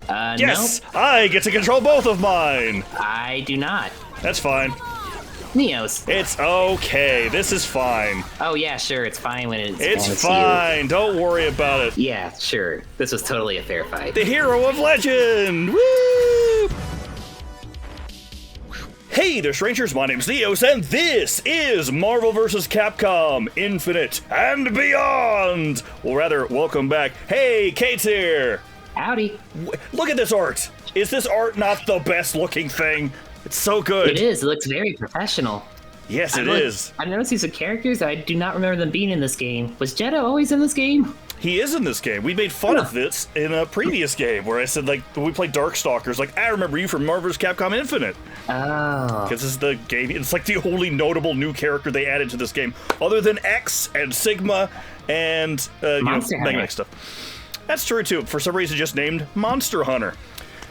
Yes, Nope. I get to control both of mine. I do not. That's fine. Neos. It's okay. This is fine. Oh, yeah, sure, it's fine when it's It's you. fine. Don't worry about it. Yeah, sure. This was totally a fair fight. The hero of legend. Woo! Hey there, strangers. My name's Neos, and this is Marvel vs. Capcom Infinite and Beyond. Well, rather, welcome back. Hey, Kate's here. Howdy. Look at this art. Is this art not the best looking thing? It's so good. It is. It looks very professional. Yes, it is. I've noticed these are characters. I do not remember them being in this game. Was Jeddah always in this game? He is in this game. We made fun of this in a previous game where I said, like, when we played Darkstalkers, like, I remember you from Marvel vs. Capcom Infinite. Oh. Because this is the game. It's like the only notable new character they added to this game, other than X and Sigma and Monster Hunter. magnetic stuff. That's true too. For some reason, just named Monster Hunter.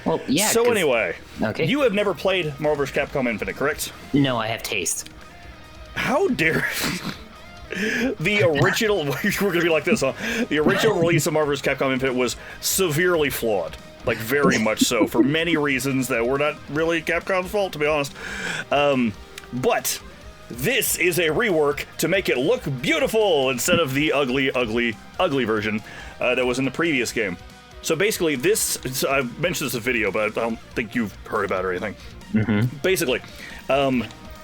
Well, yeah. So anyway, okay. You have never played Marvel vs. Capcom Infinite, correct? No, I have taste. How dare the original? We're gonna be like this, huh? The original release of Marvel vs. Capcom Infinite was severely flawed. Like, very much so, for many reasons that were not really Capcom's fault, to be honest. But this is a rework to make it look beautiful instead of the ugly, ugly, ugly version that was in the previous game. So basically, I've mentioned this in a video, but I don't think you've heard about it or anything. Mm-hmm. Basically,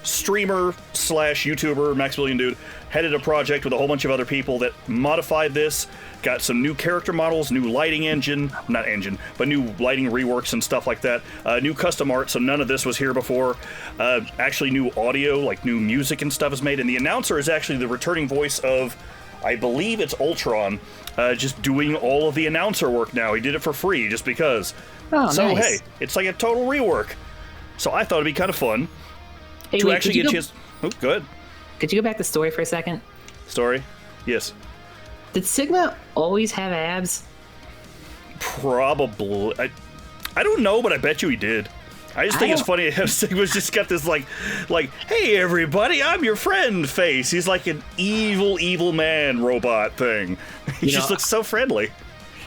streamer / YouTuber, Max Billion Dude, headed a project with a whole bunch of other people that modified this, got some new character models, new lighting but new lighting reworks and stuff like that, new custom art, so none of this was here before, actually new audio, like new music and stuff is made, and the announcer is actually the returning voice of, I believe it's Ultron, just doing all of the announcer work now. He did it for free, just because. Oh, so nice. hey, it's like a total rework. So I thought it'd be kind of fun Hey, to wait, actually get a chance. Oh, good. Could you go back to story for a second? Story? Yes. Did Sigma always have abs? Probably. I don't know, but I bet you he did. I just think it's funny how Sigma's just got this like, hey everybody, I'm your friend face. He's like an evil, evil man robot thing. He just looks so friendly.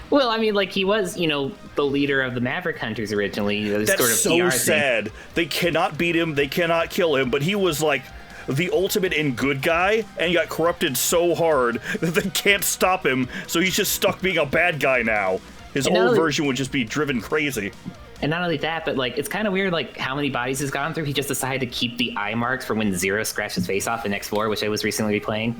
Well, I mean, like, he was, the leader of the Maverick Hunters originally. This That's sort of so PR sad. Thing. They cannot beat him. They cannot kill him. But he was like the ultimate in good guy, and he got corrupted so hard that they can't stop him. So he's just stuck being a bad guy now. His old version would just be driven crazy. And not only that, but, like, it's kind of weird, like, how many bodies he's gone through. He just decided to keep the eye marks from when Zero scratched his face off in X4, which I was recently replaying.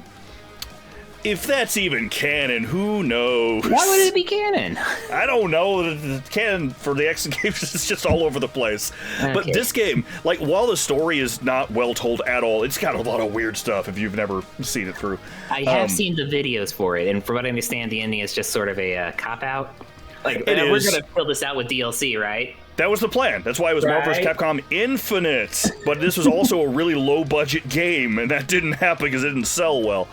If that's even canon, who knows? Why would it be canon? I don't know. The canon for the X games is just all over the place. Okay. But this game, like, while the story is not well told at all, it's got a lot of weird stuff if you've never seen it through. I have seen the videos for it, and from what I understand, the ending is just sort of a cop-out. Like, we're going to fill this out with DLC, right? That was the plan. That's why it was Marvel vs. Capcom Infinite. But this was also a really low-budget game, and that didn't happen because it didn't sell well.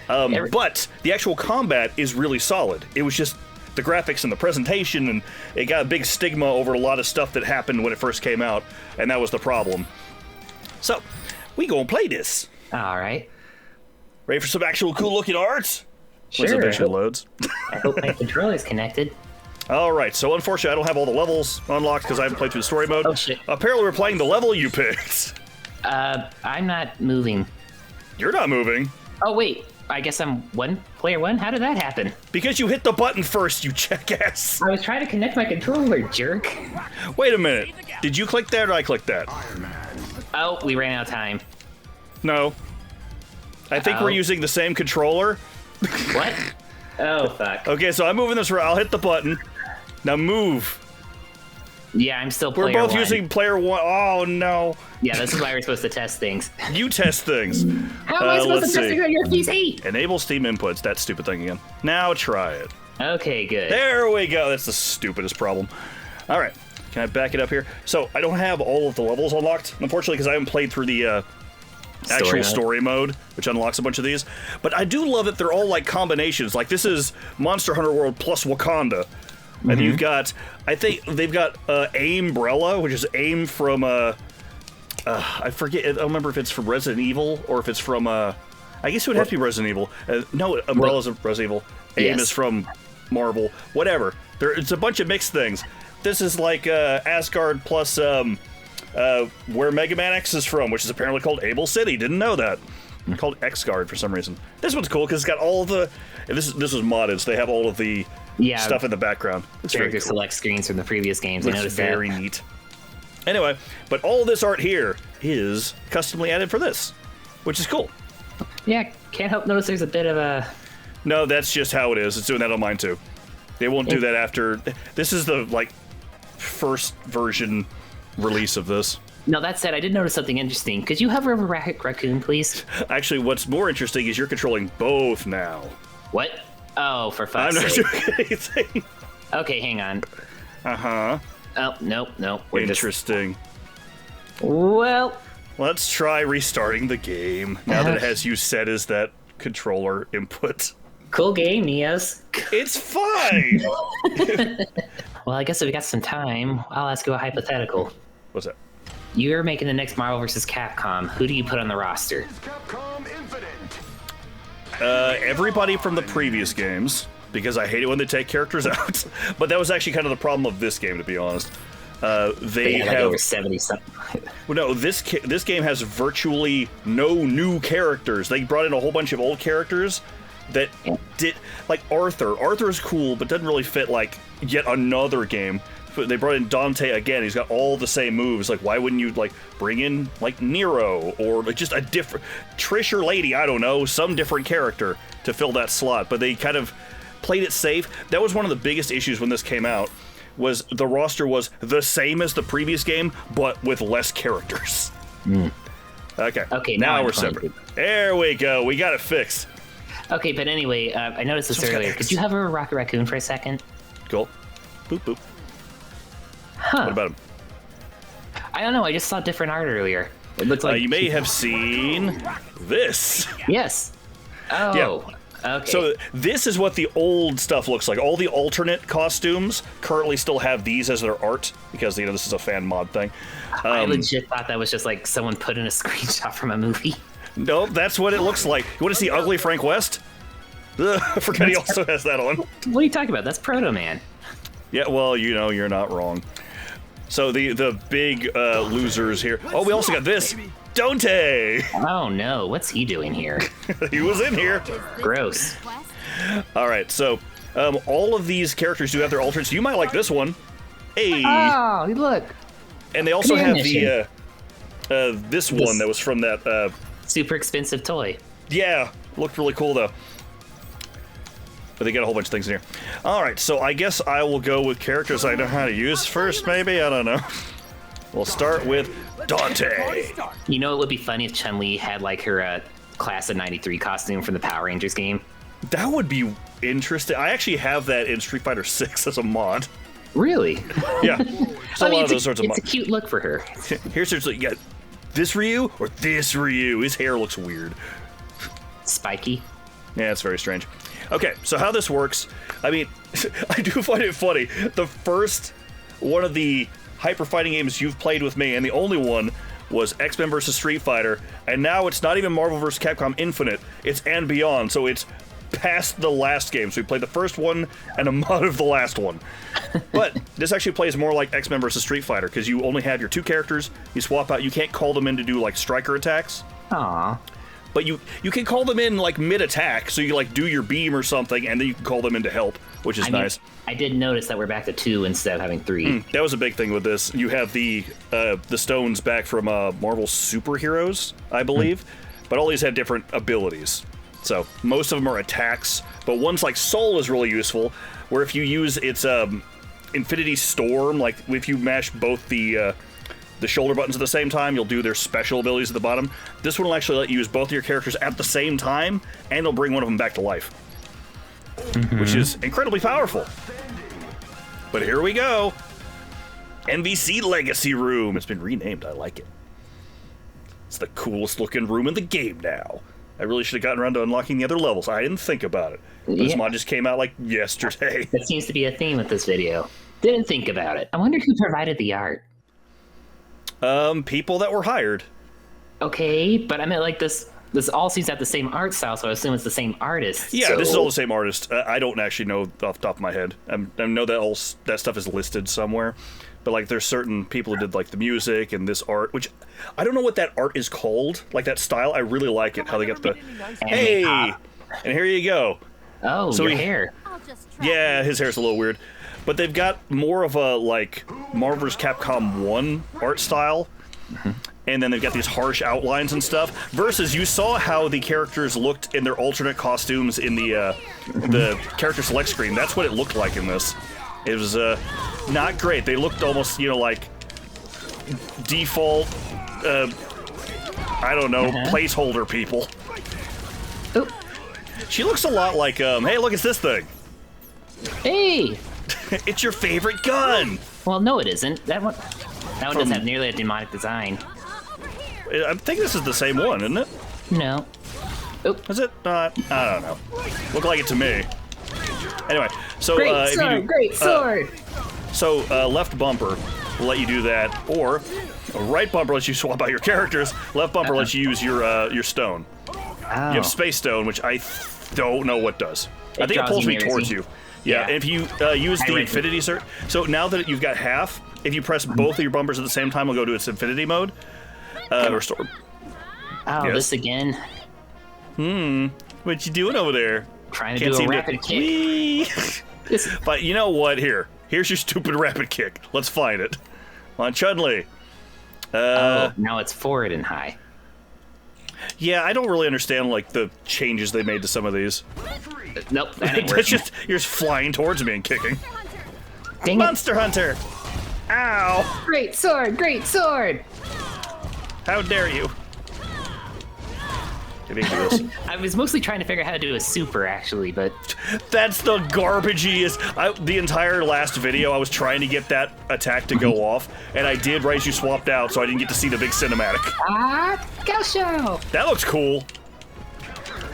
But the actual combat is really solid. It was just the graphics and the presentation, and it got a big stigma over a lot of stuff that happened when it first came out, and that was the problem. So, we gonna play this. All right. Ready for some actual cool-looking art? Sure. Once it eventually loads. I hope my controller's connected. All right, so unfortunately I don't have all the levels unlocked because I haven't played through the story mode. Oh, shit. Apparently we're playing the level you picked. I'm not moving. You're not moving. Oh, wait. I guess I'm player one? How did that happen? Because you hit the button first, you jackass. I was trying to connect my controller, jerk. Wait a minute. Did you click that or I clicked that? Oh, we ran out of time. No. I think we're using the same controller. What? Oh, fuck. Okay, so I'm moving this around. I'll hit the button. Now move. Yeah, I'm still player We're both one. using player one. Oh, no. Yeah, this is why we're supposed to test things. You test things. How am I supposed to test see. things on your PC? Enable Steam inputs. That stupid thing again. Now try it. Okay, good. There we go. That's the stupidest problem. All right. Can I back it up here? So I don't have all of the levels unlocked, unfortunately, because I haven't played through the actual story mode, which unlocks a bunch of these. But I do love that they're all like combinations. Like, this is Monster Hunter World plus Wakanda. And you've got, I think they've got Aimbrella, which is AIM from, I forget, I don't remember if it's from Resident Evil or if it's from, I guess it would have to be Resident Evil. No, Umbrella's of Resident Evil. AIM is from Marvel. Whatever. It's a bunch of mixed things. This is like Asgard plus where Mega Man X is from, which is apparently called Able City. Didn't know that. Called X-Guard for some reason. This one's cool because it's got all the... This was modded, so they have all of the stuff in the background. It's character very cool. Select screens from the previous games. I noticed very neat. Anyway, but all of this art here is customly added for this, which is cool. Yeah, can't help notice there's a bit of a... No, that's just how it is. It's doing that on mine too. They won't do that after... This is the, like, first version release of this. No, that said, I did notice something interesting. Could you hover over Raccoon, please? Actually, what's more interesting is you're controlling both now. What? Oh, for fuck's I'm not sake. doing anything. Okay, hang on. Uh-huh. Oh, nope. Interesting. Well... Let's try restarting the game, now that it has you set as that controller input. Cool game, Neos. It's fine! Well, I guess if we got some time, I'll ask you a hypothetical. What's that? You're making the next Marvel vs. Capcom. Who do you put on the roster? Capcom Infinite. Everybody from the previous games, because I hate it when they take characters out. But that was actually kind of the problem of this game, to be honest. They had have like over 70 something. Well, no, this game has virtually no new characters. They brought in a whole bunch of old characters that did, like Arthur. Arthur's cool, but doesn't really fit like yet another game. They brought in Dante again. He's got all the same moves. Like, why wouldn't you like bring in like Nero or like just a different Trish or Lady? I don't know, some different character to fill that slot. But they kind of played it safe. That was one of the biggest issues when this came out. Was the roster was the same as the previous game, but with less characters. Okay, now we're separate. There we go. We got it fixed. Okay, but anyway, I noticed this earlier. Could you hover over Rocket Raccoon for a second? Cool. Boop, boop. Huh. What about him? I don't know. I just saw different art earlier. It looks like... You may have seen this. Yes. Oh. Yeah. Okay. So this is what the old stuff looks like. All the alternate costumes currently still have these as their art because, you know, this is a fan mod thing. I legit thought that was just like someone put in a screenshot from a movie. No, that's what it looks like. You want to see ugly Frank West? Ugh, I forgot he also has that on. What are you talking about? That's Proto Man. Yeah, well, you know, you're not wrong. So the big losers here. Oh, we also got this. Dante! Oh no, what's he doing here? He was in here. Gross. All right, so all of these characters do have their alternates. You might like this one. Hey. Oh, look. And they also have Mission. this one that was from that. Super expensive toy. Yeah, looked really cool though. But they got a whole bunch of things in here. All right, so I guess I will go with characters I know how to use first, maybe? I don't know. We'll start with Dante. You know, it would be funny if Chun-Li had like her class of '93 costume from the Power Rangers game. That would be interesting. I actually have that in Street Fighter 6 as a mod. Really? Yeah. There's a lot of those sorts of mods. It's a cute look for her. Here's you got this Ryu or this Ryu. His hair looks weird. Spiky. Yeah, it's very strange. Okay, so how this works, I mean, I do find it funny. The first one of the hyper fighting games you've played with me, and the only one, was X-Men vs. Street Fighter, and now it's not even Marvel vs. Capcom Infinite, it's and Beyond, so it's past the last game. So we played the first one and a mod of the last one. But this actually plays more like X-Men vs. Street Fighter, because you only have your two characters, you swap out, you can't call them in to do like striker attacks. Aww. But you can call them in like mid-attack, so you like do your beam or something, and then you can call them in to help, which is nice. I did notice that we're back to 2 instead of having 3. That was a big thing with this. You have the stones back from Marvel Superheroes, I believe, but all these have different abilities. So most of them are attacks, but one's like Soul is really useful, where if you use its Infinity Storm, like if you mash both the shoulder buttons at the same time, you'll do their special abilities at the bottom. This one will actually let you use both of your characters at the same time, and it'll bring one of them back to life. Which is incredibly powerful. But here we go. MvC Legacy Room. It's been renamed. I like it. It's the coolest looking room in the game now. I really should have gotten around to unlocking the other levels. I didn't think about it. This mod just came out like yesterday. That seems to be a theme with this video. Didn't think about it. I wonder who provided the art. People that were hired. Okay, but I meant like this this all seems to have the same art style, so I assume it's the same artist. Yeah, so... this is all the same artist. I don't actually know off the top of my head. I know that that stuff is listed somewhere, but like there's certain people who did like the music and this art, which I don't know what that art is called. Like that style, I really like it. How they get the hey, and here you go. Oh, so your hair. Yeah, his hair's a little weird, but they've got more of a like Marvel vs. Capcom 1 art style. And then they've got these harsh outlines and stuff. Versus, you saw how the characters looked in their alternate costumes in the character select screen. That's what it looked like in this. It was not great. They looked almost, you know, like default, I don't know, placeholder people. Oh. She looks a lot like, hey, look, it's this thing. Hey! It's your favorite gun! Well, no, it isn't. That one doesn't have nearly a demonic design. I think this is the same one, isn't it? No. Oh. Is it not? I don't know. Look like it to me. Anyway, so great if sword, you do, great sword. So left bumper will let you do that, or right bumper lets you swap out your characters. Left bumper lets you use your stone. Oh. You have space stone, which I don't know what does. I think it pulls me towards you. Yeah, and if you use the infinity circle, so now that you've got half, if you press both of your bumpers at the same time, it'll go to its infinity mode. Restore. Oh, yes. This again. What you doing over there? Trying to do a rapid kick. But you know what? Here's your stupid rapid kick. Let's find it. On Chun-Li. Oh, now it's forward and high. Yeah, I don't really understand like the changes they made to some of these. Nope, that ain't working. You're just flying towards me and kicking. Dang Monster Hunter! Ow! Great sword! Great sword! How dare you? I was mostly trying to figure out how to do a super, actually, but... That's the garbagiest... The entire last video, I was trying to get that attack to go off, and I did right as you swapped out, so I didn't get to see the big cinematic. Ah, go show! That looks cool.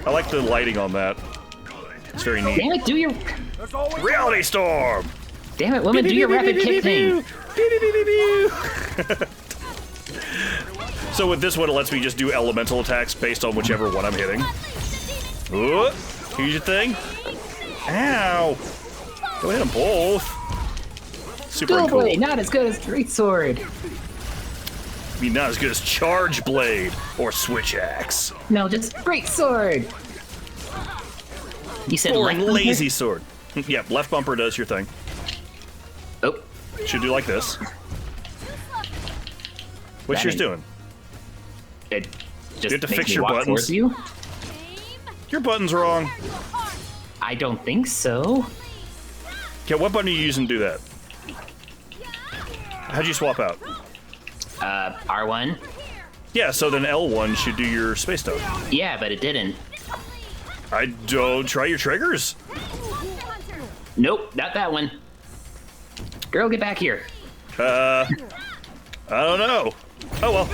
I like the lighting on that. It's very neat. Damn it, do your... Reality Storm! Damn it, woman, do your rapid kick thing! So with this one, it lets me just do elemental attacks based on whichever one I'm hitting. Ooh, here's your thing. Ow! Go hit them both. Super cool. Not as good as Great Sword. I mean, not as good as Charge Blade or Switch Axe. No, just Great Sword. You said boring, left lazy sword. Yep, left bumper does your thing. Oh. Should do like this. What's yours doing? It just you have to fix your buttons. You? Your button's wrong. I don't think so. Okay, what button are you using to do that? How'd you swap out? R1. Yeah, so then L1 should do your space stone. Yeah, but it didn't. I don't try your triggers. Nope, not that one. Girl, get back here. I don't know. Oh well.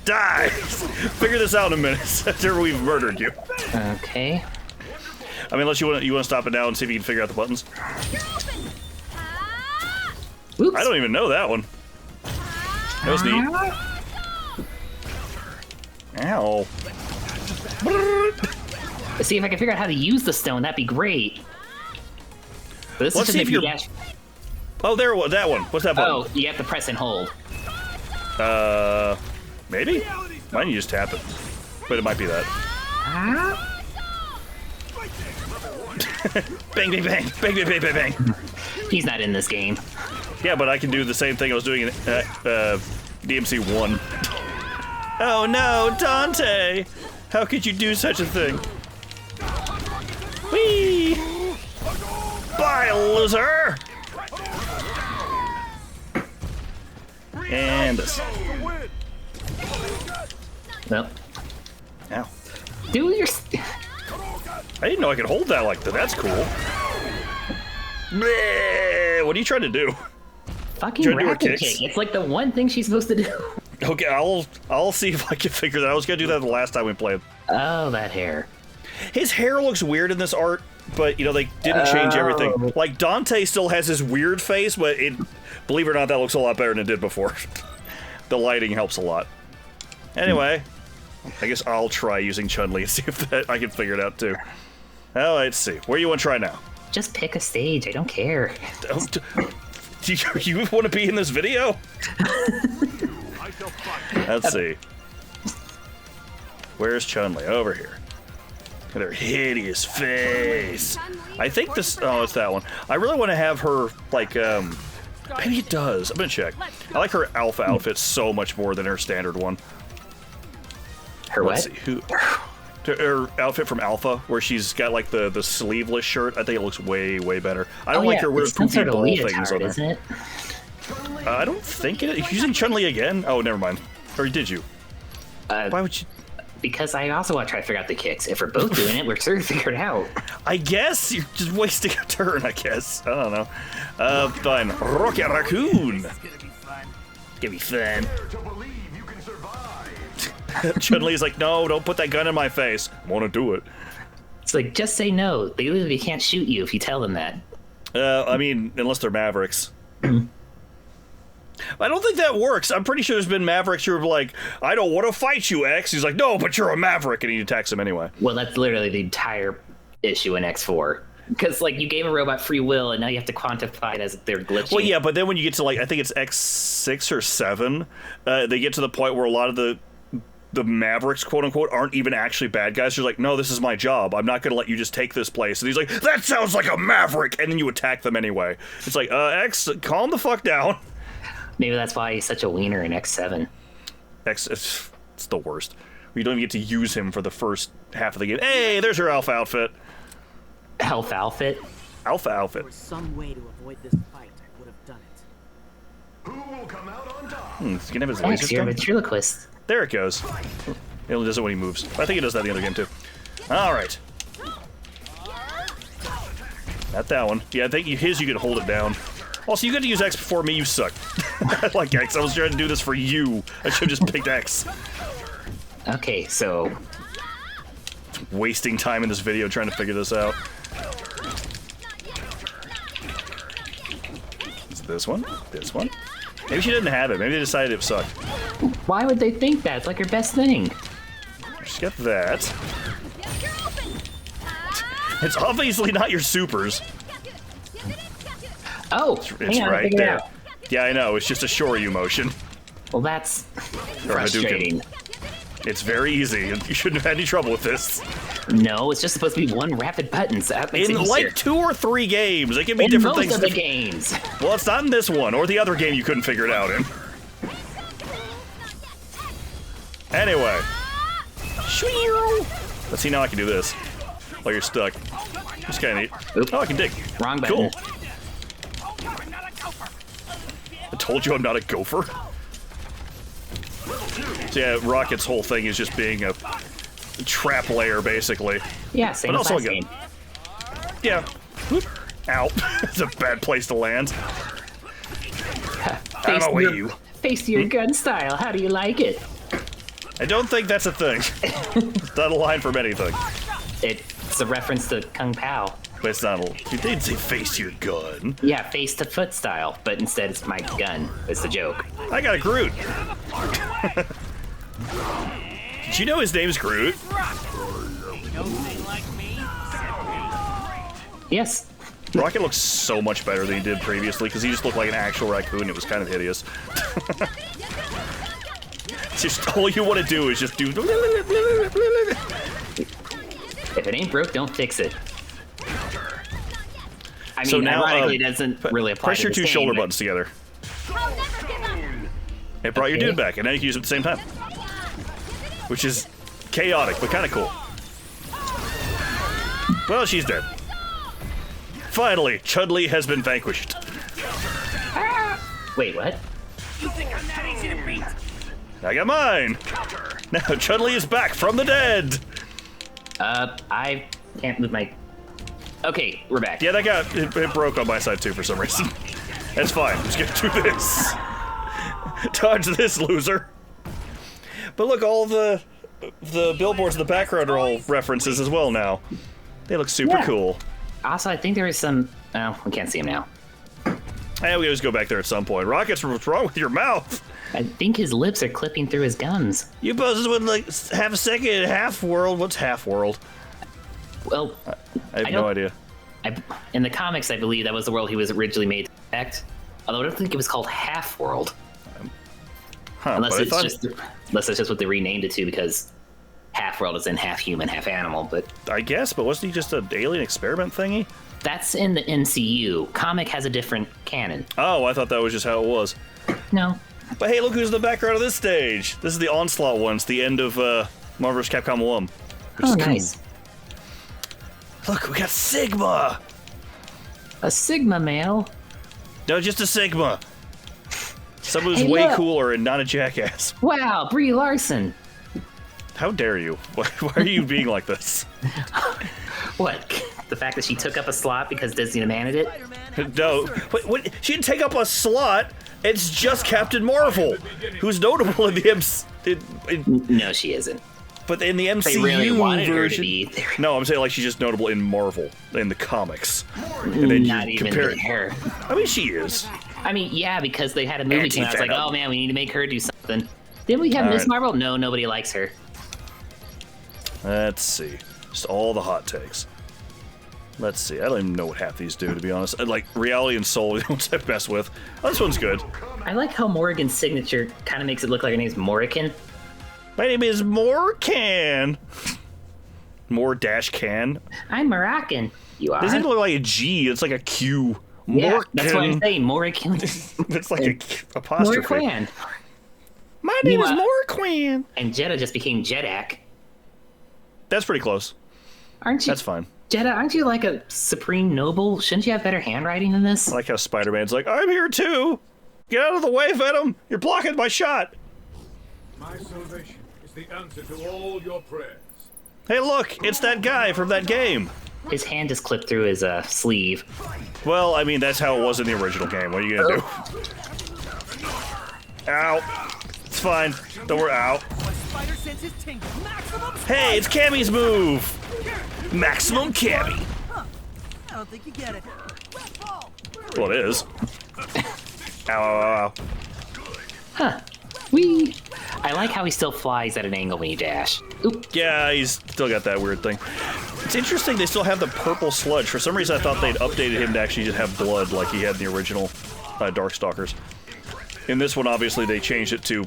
Die! Figure this out in a minute after we've murdered you. Okay. I mean, unless you want to stop it now and see if you can figure out the buttons. Oops. I don't even know that one. That was neat. Ow. Let's see if I can figure out how to use the stone. That'd be great. But this Let's see if you're... Oh, there, that one. What's that button? Oh, you have to press and hold. Maybe? Mine you just tap it. But it might be that. Bang, bang, bang. Bang, bang, bang, bang, bang. He's not in this game. Yeah, but I can do the same thing I was doing in DMC 1. Oh no, Dante! How could you do such a thing? Whee! Bye, loser! And this. Well. Ow. Do your... I didn't know I could hold that like that. That's cool. Bleh, what are you trying to do? Fucking rapid kick. It's like the one thing she's supposed to do. Okay, I'll see if I can figure that out. I was gonna do that the last time we played. Oh, that hair. His hair looks weird in this art, but you know they didn't change everything. Like Dante still has his weird face, but believe it or not, that looks a lot better than it did before. The lighting helps a lot. Anyway, I guess I'll try using Chun-Li and see if I can figure it out too. Well, let's see. Where do you want to try now? Just pick a stage. I don't care. Do you want to be in this video? Let's see. Where's Chun-Li? Over here. Look at her hideous face. I think this... Oh, it's that one. I really want to have her, like, maybe it does. I'm gonna check. I like her alpha outfit so much more than her standard one. Her what? Let's see. Her outfit from Alpha, where she's got, like, the sleeveless shirt. I think it looks way, way better. I don't like her weird poofy ball things on her. Isn't it? I don't think it is. Using Chun-Li again? Oh, never mind. Or did you? Why would you... Because I also want to try to figure out the kicks. If we're both doing it, we're sure to figure it out. I guess you're just wasting a turn, I guess. I don't know. Fine. Rocket Raccoon! It's gonna be fun. Chun-Li's like, no, don't put that gun in my face. I want to do it. It's like, just say no. They literally can't shoot you if you tell them that. I mean, unless they're Mavericks. I don't think that works. I'm pretty sure there's been Mavericks who are like, I don't want to fight you, X. He's like, no, but you're a Maverick, and he attacks him anyway. Well, that's literally the entire issue in X4. Because, like, you gave a robot free will, and now you have to quantify it as they're glitching. Well, yeah, but then when you get to, like, I think it's X6 or 7, they get to the point where a lot of the Mavericks, quote-unquote, aren't even actually bad guys. They're like, no, this is my job. I'm not going to let you just take this place. And he's like, that sounds like a Maverick! And then you attack them anyway. It's like, X, calm the fuck down. Maybe that's why he's such a wiener in X7. It's the worst. You don't even get to use him for the first half of the game. Hey, there's your alpha outfit. Alpha outfit? Alpha outfit. There was some way to avoid this fight, I would have done it. Who will come out on top? He's gonna have his Thanks, laser you're a gun. ventriloquist. There it goes. It only does it when he moves. I think it does that in the other game too. Alright. Not that one. Yeah, I think his you can hold it down. Also, you got to use X before me, you suck. I like X. I was trying to do this for you. I should have just picked X. Okay, so... Wasting time in this video trying to figure this out. It's this one? This one? Maybe she didn't have it. Maybe they decided it sucked. Why would they think that? It's like her best thing. Just get that. It's obviously not your supers. Oh, It's right there. Yeah, I know. It's just a Shoryu motion. Well, that's Or frustrating. Hadouken. It's very easy. You shouldn't have had any trouble with this. No, it's just supposed to be one rapid button, so that makes it In easier. like 2 or 3 games, it can be In different most things. of the games. Well, it's not in this one, or the other game you couldn't figure it out in. Anyway. Let's see, now I can do this. While you're stuck. It's kind of neat. Oop. Oh, I can dig. Wrong button. Cool. I told you I'm not a gopher. So yeah, Rocket's whole thing is just being a trap layer, basically. Yeah, same But as also last a game. gun. Yeah. Whoop. Ow. It's a bad place to land. Out of my way, you. Face your gun style. How do you like it? I don't think that's a thing. It's not a line from anything. It's a reference to Kung Pao. But it's not a... You did say face your gun. Yeah, face to foot style, but instead it's my gun. It's the joke. I got a Groot. Did you know his name's Groot? Yes. Rocket looks so much better than he did previously because he just looked like an actual raccoon. It was kind of hideous. Just all you want to do is just do. If it ain't broke, don't fix it. I mean, So now, ironically, it doesn't really apply press to your this 2 game, shoulder but- buttons together. It brought your Okay. dude back, and now you can use it at the same time. Which is chaotic, but kind of cool. Well, she's dead. Finally, Chun-Li has been vanquished. Wait, what? I got mine! Now Chun-Li is back from the dead! I can't move my... Okay, we're back. Yeah, that got... It broke on my side, too, for some reason. That's fine. I'm just gonna do this. Dodge this, loser. But look, all the billboards in the background are all references as well now. They look super Yeah. cool. Also, I think there is some... Oh, we can't see him now. Hey, we always go back there at some point. Rockets, what's wrong with your mouth? I think his lips are clipping through his gums. You poses with like half a second and half world. What's half world? Well, I have no idea. In the comics, I believe that was the world he was originally made to protect. Although I don't think it was called Half World. Huh, unless it's just what they renamed it to, because Half World is in half human, half animal. But I guess, but wasn't he just an alien experiment thingy? that's in the MCU. Comic has a different canon. Oh, I thought that was just how it was. No. But hey, look who's in the background of this stage. This is the Onslaught one. It's the end of Marvel vs. Capcom 1. Oh, nice. Cool. Look, we got Sigma. A Sigma male. No, just a Sigma. Someone who's Hey, way look. cooler and not a jackass. Wow, Brie Larson. How dare you? Why are you being like this? What? The fact that she took up a slot because Disney demanded it? No, what? She didn't take up a slot. It's just Captain Marvel, who's notable in the No, she isn't. but in the MCU They really wanted her to version. be. No, I'm saying like she's just notable in Marvel, in the comics. And then Not you even compare her. I mean, she is. I mean, yeah, because they had a movie came out. It's like, Anti-Venom. oh man, we need to make her do something. Didn't we have All Miss right. Marvel? No, nobody likes her. Let's see. Just all the hot takes. Let's see. I don't even know what half these do, to be honest. Like, Reality and Soul, the ones I mess with. Oh, this one's good. I like how Morrigan's signature kind of makes it look like her name's Morrigan. My name is Morcan. More-can. I'm Moroccan. You are? Doesn't even look like a G. It's like a Q. Yeah, that's what I'm Morcan. saying. Morrigan. It's like a apostrophe. Morquan. My name is Meanwhile- Morquan. And Jeddah just became Jedak. That's pretty close. Aren't you? That's fine. Jeddah, aren't you like a supreme noble? Shouldn't you have better handwriting than this? I like how Spider-Man's like, I'm here too. Get out of the way, Venom. You're blocking my shot. My salvation is the answer to all your prayers. Hey, look. It's that guy from that game. His hand just clipped through his sleeve. Well, I mean, that's how it was in the original game. What are you gonna do? Ow. It's fine. Don't worry. Ow. Spider senses tingle. Maximum. Hey, it's Cammy's move. Maximum Cammy. I don't think you get it. Well, it is. Ow, ow, ow, ow. Huh. Whee! I like how he still flies at an angle when you dash. Oop. Yeah, he's still got that weird thing. It's interesting they still have the purple sludge. For some reason, I thought they'd updated him to actually just have blood like he had in the original Darkstalkers. In this one, obviously, they changed it to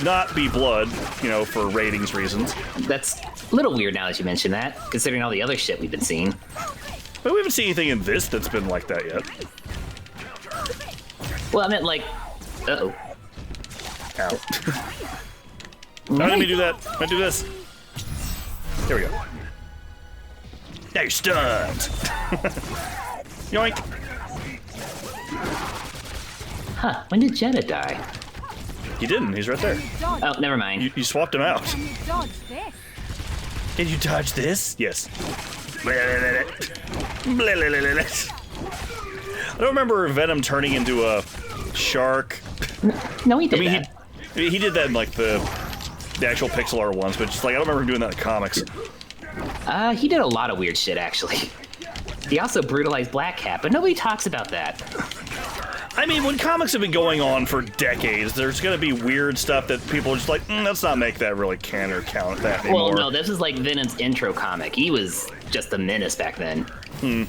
not be blood, you know, for ratings reasons. That's a little weird now that you mention that, considering all the other shit we've been seeing. But we haven't seen anything in this that's been like that yet. Well, I meant like... Uh-oh. Ow. No, let me do that. Let me do this. There we go. Now you're stunned. Yoink. Huh, when did Jeddah die? He didn't. He's right there. Oh, never mind. You swapped him out. Dodge this. Can you dodge this? Yes. I don't remember Venom turning into a shark. No, he did I mean, that. he did that in like the actual pixel art ones, but just like I don't remember him doing that in the comics. He did a lot of weird shit, actually. He also brutalized Black Cat, but nobody talks about that. I mean, when comics have been going on for decades, there's gonna be weird stuff that people are just like, let's not make that really canon or count that anymore. Well, no, this is like Venom's intro comic. He was just a menace back then. I think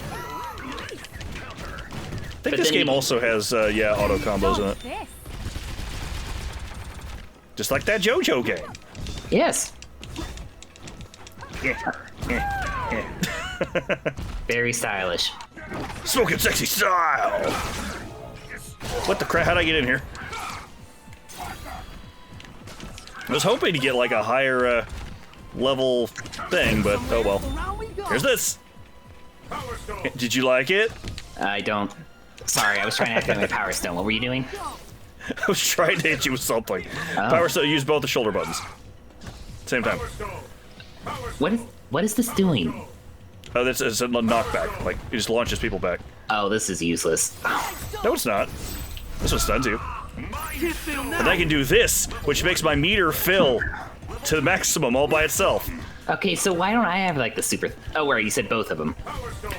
But this then game he- also has, auto combos in Dodge it. this. Just like that JoJo game. Yes. Very stylish. Smoking sexy style! What the crap? How'd I get in here? I was hoping to get like a higher level thing, but oh well. Around we go. Here's this. Power Stone! Did you like it? I don't... Sorry, I was trying to activate my Power Stone. What were you doing? I was trying to hit you with something. Oh. Power Stone, use both the shoulder buttons. Same time. Power Stone! Power What is this doing? Oh, that's it's a knockback. Like, it just launches people back. Oh, this is useless. No, it's not. This one stuns you. And I can do this, which makes my meter fill to the maximum all by itself. Okay, so why don't I have like the super... Oh, where you said both of them.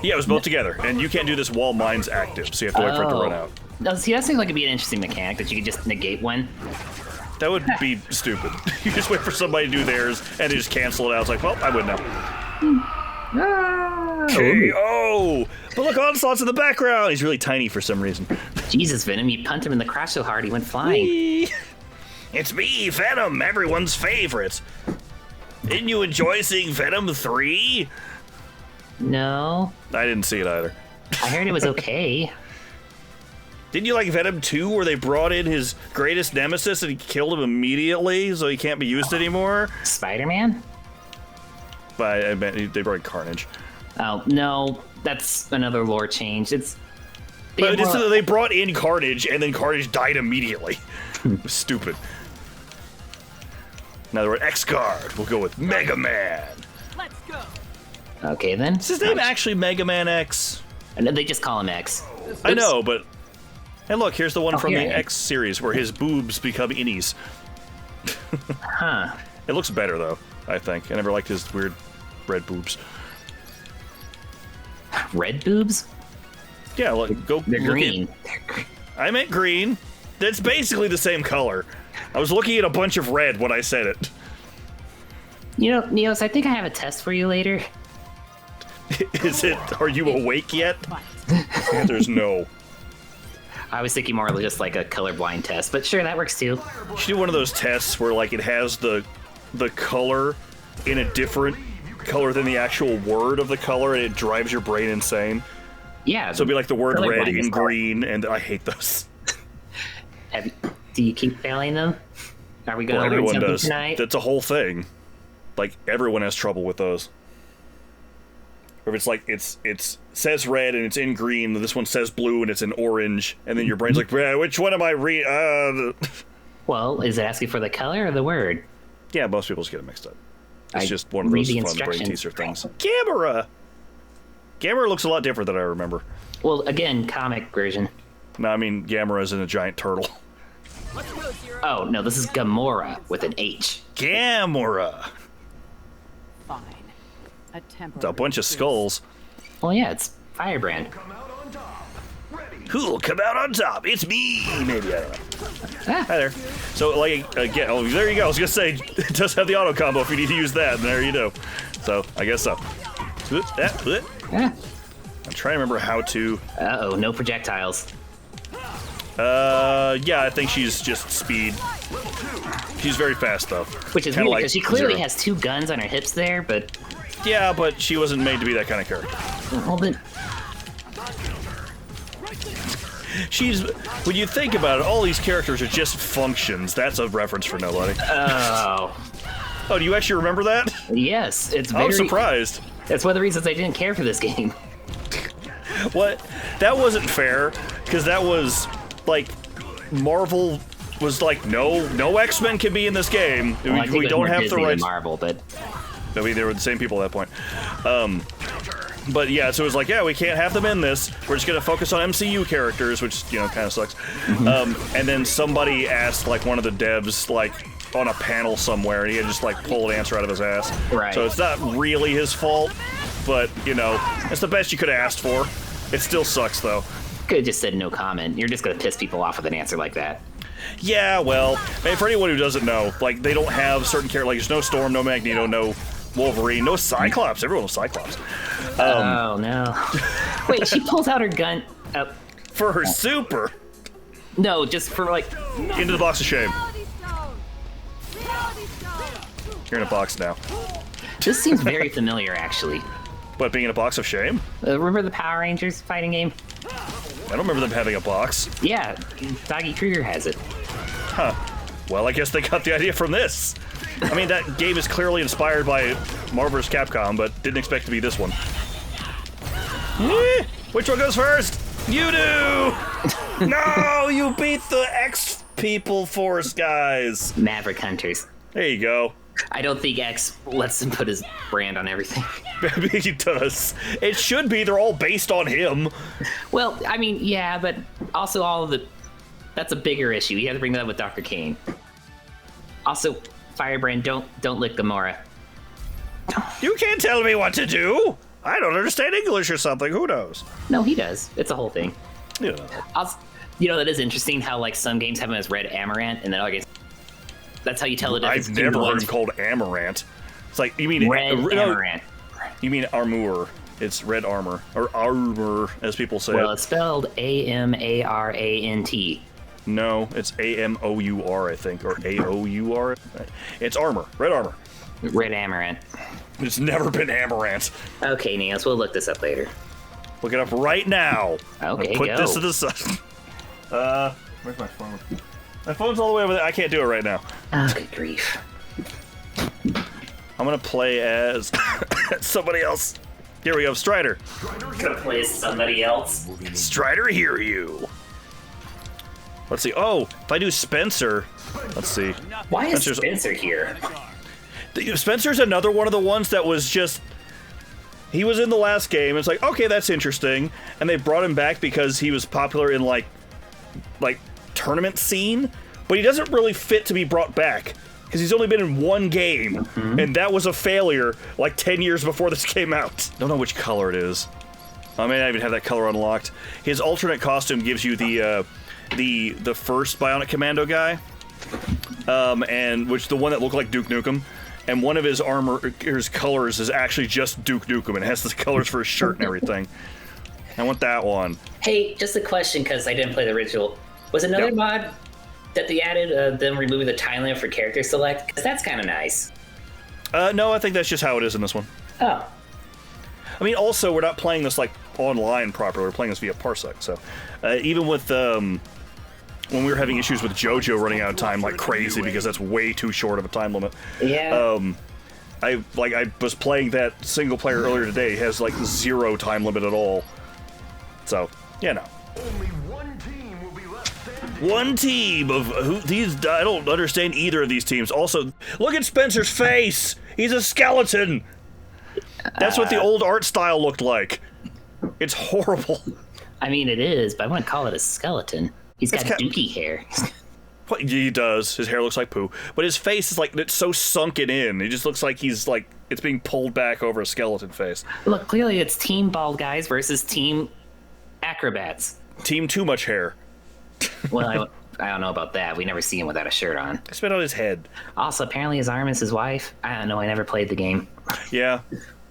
Yeah, it was both together. And you can't do this while mine's active, so you have to wait for it to run out. No, see, that seems like it'd be an interesting mechanic that you could just negate one. That would be stupid. You just wait for somebody to do theirs and they just cancel it out. It's like, well, I win now. KO! But look, Onslaught's in the background. He's really tiny for some reason. Jesus, Venom, you punt him in the crotch so hard he went flying. Whee! It's me, Venom, everyone's favorite. Didn't you enjoy seeing Venom 3? No. I didn't see it either. I heard it was okay. Didn't you like Venom 2 where they brought in his greatest nemesis and he killed him immediately so he can't be used anymore? Spider-Man? But I meant they brought in Carnage. Oh, no. That's another lore change. They brought in Carnage and then Carnage died immediately. It was stupid. Now we're at X-Guard. We'll go with Mega Man. Let's go. Okay, then. Is his name actually Mega Man X? No, they just call him X. I know, but... And look, here's the one from the here. X series where his boobs become innies. Huh. It looks better, though, I think. I never liked his weird red boobs. Red boobs? Yeah, look, go They're look green. I meant green. That's basically the same color. I was looking at a bunch of red when I said it. You know, Neos, I think I have a test for you later. Is it, are you awake yet? The answer's no. I was thinking more just like a colorblind test, but sure, that works too. You should do one of those tests where, like, it has the color in a different color than the actual word of the color, and it drives your brain insane. Yeah. So it'd be like the word red colorblind is in green, and I hate those. Do you keep failing them? Are we going Well, to learn everyone something does. tonight? That's a whole thing. Like, everyone has trouble with those. Or if it's like, it's says red and it's in green, this one says blue and it's in orange, and then your brain's like, which one am I Well, is it asking for the color or the word? Yeah, most people just get it mixed up. It's I just one of read those the fun brain instructions. teaser things. Gamera! Gamera looks a lot different than I remember. Well, again, comic version. No, I mean, Gamera's in a giant turtle. Oh, no, this is Gamora with an H. Gamera! Fine. A It's temporary a bunch of truce. skulls. Well, yeah, it's Firebrand. Who'll come out on top? It's me! Maybe, I don't know. Ah. Hi there. So, like, again, oh, there you go. I was gonna say, it does have the auto combo if you need to use that, and there you go. So, I guess so. Ah. I'm trying to remember how to... Uh-oh, no projectiles. Yeah, I think she's just speed. She's very fast, though. Which is Kinda weird, like because she clearly Zero. has two guns on her hips there, but... Yeah, but she wasn't made to be that kind of character. Well, then... She's... When you think about it, all these characters are just functions. That's a reference for nobody. Oh. Oh, do you actually remember that? Yes, it's very... I was surprised. That's one of the reasons I didn't care for this game. What? That wasn't fair, because that was, like, Marvel was like, no X-Men can be in this game. Well, I think We it was don't more have the Disney than rights. Marvel, but... I mean, they were the same people at that point. But yeah, so it was like, yeah, we can't have them in this. We're just gonna focus on MCU characters, which, you know, kind of sucks. And then somebody asked, like, one of the devs, like, on a panel somewhere, and he had just, like, pulled an answer out of his ass. Right. So it's not really his fault, but, you know, it's the best you could have asked for. It still sucks, though. Could have just said no comment. You're just gonna piss people off with an answer like that. Yeah, well, and for anyone who doesn't know, like, they don't have certain characters. Like, there's no Storm, no Magneto, no Wolverine, no Cyclops. Everyone was Cyclops. Oh, no. Wait, she pulls out her gun... For her super, no, just for, like... into the box of shame. You're in a box now. This seems very familiar, actually. But being in a box of shame? Remember the Power Rangers fighting game? I don't remember them having a box. Yeah, Doggy Kruger has it. Huh. Well, I guess they got the idea from this. I mean, that game is clearly inspired by Marvel vs. Capcom, but didn't expect to be this one. Eh, which one goes first? You do! No, you beat the X People Force guys. Maverick Hunters. There you go. I don't think X lets him put his brand on everything. Maybe he does. It should be. They're all based on him. Well, I mean, yeah, but also all of the... That's a bigger issue. You have to bring that up with Dr. Kane. Also, Firebrand, don't lick Gamora. You can't tell me what to do. I don't understand English or something. Who knows? No, he does. It's a whole thing. You don't know. You know, that is interesting how like some games have him as Red Amaranth, and then other games. That's how you tell the difference. I've never heard him called Amaranth. It's like you mean Red Amaranth. You mean armor? It's red armor or armor, as people say. Well, it's spelled Amarant. No, it's Amour, I think, or Aour. It's armor, red armor. Red Amaranth. It's never been Amaranth. Okay, Neos, we'll look this up later. Look it up right now. Okay, put go. this to the side. Where's my phone? My phone's all the way over there. I can't do it right now. Oh, good grief. I'm gonna play as somebody else. Here we go, Strider. Gonna play as somebody else. Strider, hear you. Let's see. Oh, if I do Spencer, let's see. Why is Spencer here? Spencer's another one of the ones that was just. He was in the last game. It's like, okay, that's interesting, and they brought him back because he was popular in like tournament scene, but he doesn't really fit to be brought back because he's only been in one game, and that was a failure like 10 years before this came out. Don't know which color it is. I may not even have that color unlocked. His alternate costume gives you the first Bionic Commando guy, and which the one that looked like Duke Nukem. And one of his his colors is actually just Duke Nukem, and it has the colors for his shirt and everything. I want that one. Hey, just a question, because I didn't play the original. Was another mod that they added them removing the time limit for character select? Because that's kind of nice. No, I think that's just how it is in this one. Oh. I mean, also, we're not playing this, like, online properly. We're playing this via Parsec, so... even with, when we were having issues with JoJo running out of time like crazy, because that's way too short of a time limit. Yeah. I was playing that single player earlier today. It has, like, 0 time limit at all. So, you know. Only one team will be left standing. One team of who these I don't understand either of these teams. Also, look at Spencer's face. He's a skeleton. That's what the old art style looked like. It's horrible. I mean, it is, but I wouldn't call it a skeleton. He's got dookie hair. What he does. His hair looks like poo, but his face is like it's so sunken in. He just looks like he's like it's being pulled back over a skeleton face. Look, clearly it's team bald guys versus team acrobats. Team too much hair. Well, I don't know about that. We never see him without a shirt on. I spit on his head. Also, apparently his arm is his wife. I don't know. I never played the game. Yeah.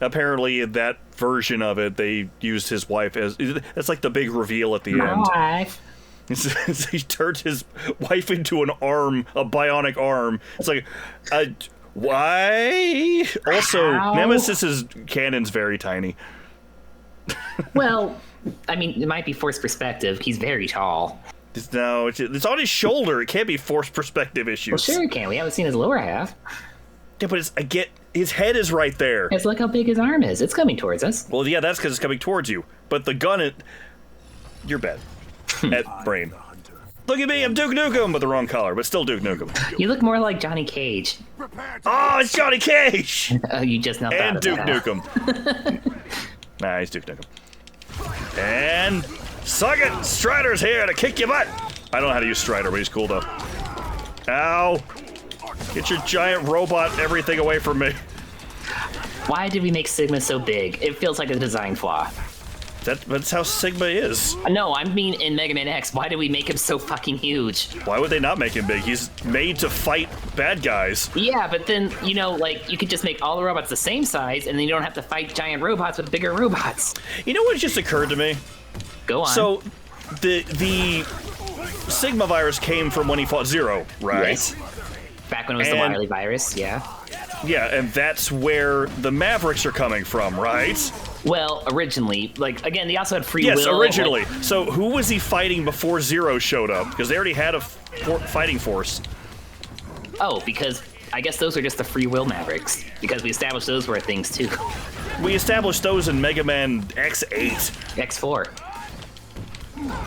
Apparently, in that version of it, they used his wife as... That's like the big reveal at the end. Wife. He turned his wife into an arm, a bionic arm. It's like, why? Also, How? Nemesis's cannon's very tiny. Well, I mean, it might be forced perspective. He's very tall. No, it's on his shoulder. It can't be forced perspective issues. Well, sure it can. We haven't seen his lower half. Yeah, but his head is right there. Just look how big his arm is. It's coming towards us. Well, yeah, that's because it's coming towards you. But the gun, you're bad at brain. Look at me, I'm Duke Nukem, but the wrong color, but still Duke Nukem. You look more like Johnny Cage. Oh, it's Johnny Cage! You just now thought And of Duke that. Nukem. Nah, he's Duke Nukem. And suck it! Strider's here to kick your butt! I don't know how to use Strider, but he's cool though. Ow! Get your giant robot everything away from me. Why did we make Sigma so big? It feels like a design flaw. That's how Sigma is. No, I mean in Mega Man X. Why did we make him so fucking huge? Why would they not make him big? He's made to fight bad guys. Yeah, but then, you know, like, you could just make all the robots the same size, and then you don't have to fight giant robots with bigger robots. You know what just occurred to me? Go on. So, the Sigma virus came from when he fought Zero, right? Yes. Back when it was the Wily virus, yeah. Yeah, and that's where the Mavericks are coming from, right? Well, originally, like, again, they also had free will. Yes, originally. Like, so who was he fighting before Zero showed up? Because they already had a fighting force. oh, because I guess those are just the free will Mavericks. Because we established those were things, too. We established those in Mega Man X8. X4.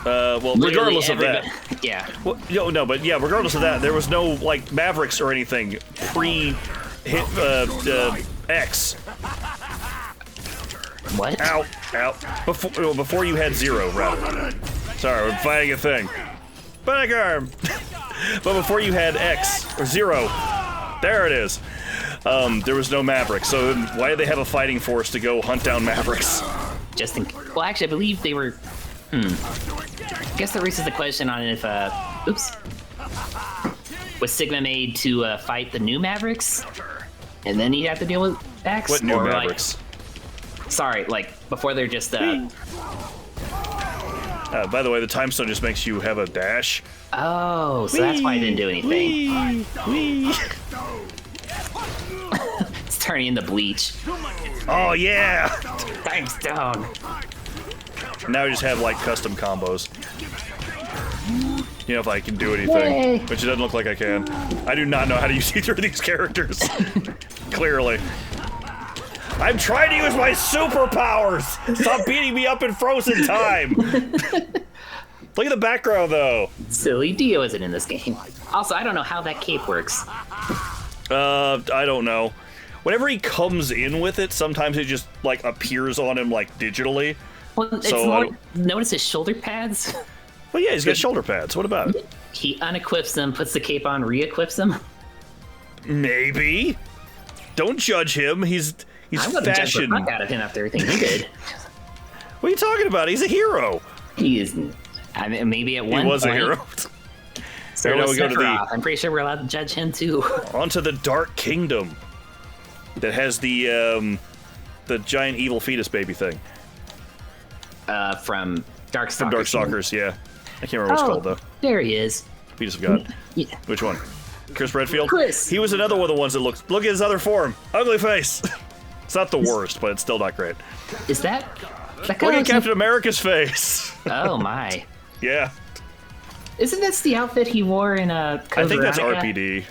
Well, Literally regardless of that. Yeah. Well, no, but yeah, regardless of that, there was no, like, Mavericks or anything pre-hit, X. What? Ow, ow. Before you had Zero, rather. Sorry, we're fighting a thing. Back arm! But before you had X, or Zero, there it is. There was no Mavericks, so then why did they have a fighting force to go hunt down Mavericks? Just in... Well, actually, I believe they were... I guess that raises the question on if, oops. Was Sigma made to fight the new Mavericks? And then he'd have to deal with X? What new or, Mavericks? Like, sorry, like, before they're just, by the way, the time stone just makes you have a dash. Oh, so that's why I didn't do anything. Wee. It's turning into Bleach. Oh, yeah! Time stone. Now we just have, like, custom combos. You know, if I can do anything. Yay. Which it doesn't look like I can. I do not know how to use either of these characters. Clearly. I'm trying to use my superpowers! Stop beating me up in frozen time! Look at the background, though. Silly Dio isn't in this game. Also, I don't know how that cape works. I don't know. Whenever he comes in with it, sometimes it just, like, appears on him, like, digitally. Well, it's So, more, notice his shoulder pads? Well, yeah, he's got shoulder pads. What about it? He unequips them, puts the cape on, re-equips them. Maybe. Don't judge him. He's I'm gonna judge the fashion. fuck out of him after everything he did. What are you talking about? He's a hero. He is. I mean, maybe at one point. He was a hero. So Here, now was we go to Sephiroth. I'm pretty sure we're allowed to judge him too. Onto the Dark Kingdom. That has the giant evil fetus baby thing. From Darkstalkers. From Darkstalkers, yeah. I can't remember what it's called, though. There he is. Fetus of God. Yeah. Which one? Chris Redfield? Chris. He was another one of the ones that looked... Look at his other form. Ugly face. It's not the worst, but it's still not great. Is that? That Look kind at of Captain America's face. Oh my! Yeah. Isn't this the outfit he wore in I think that's RPD.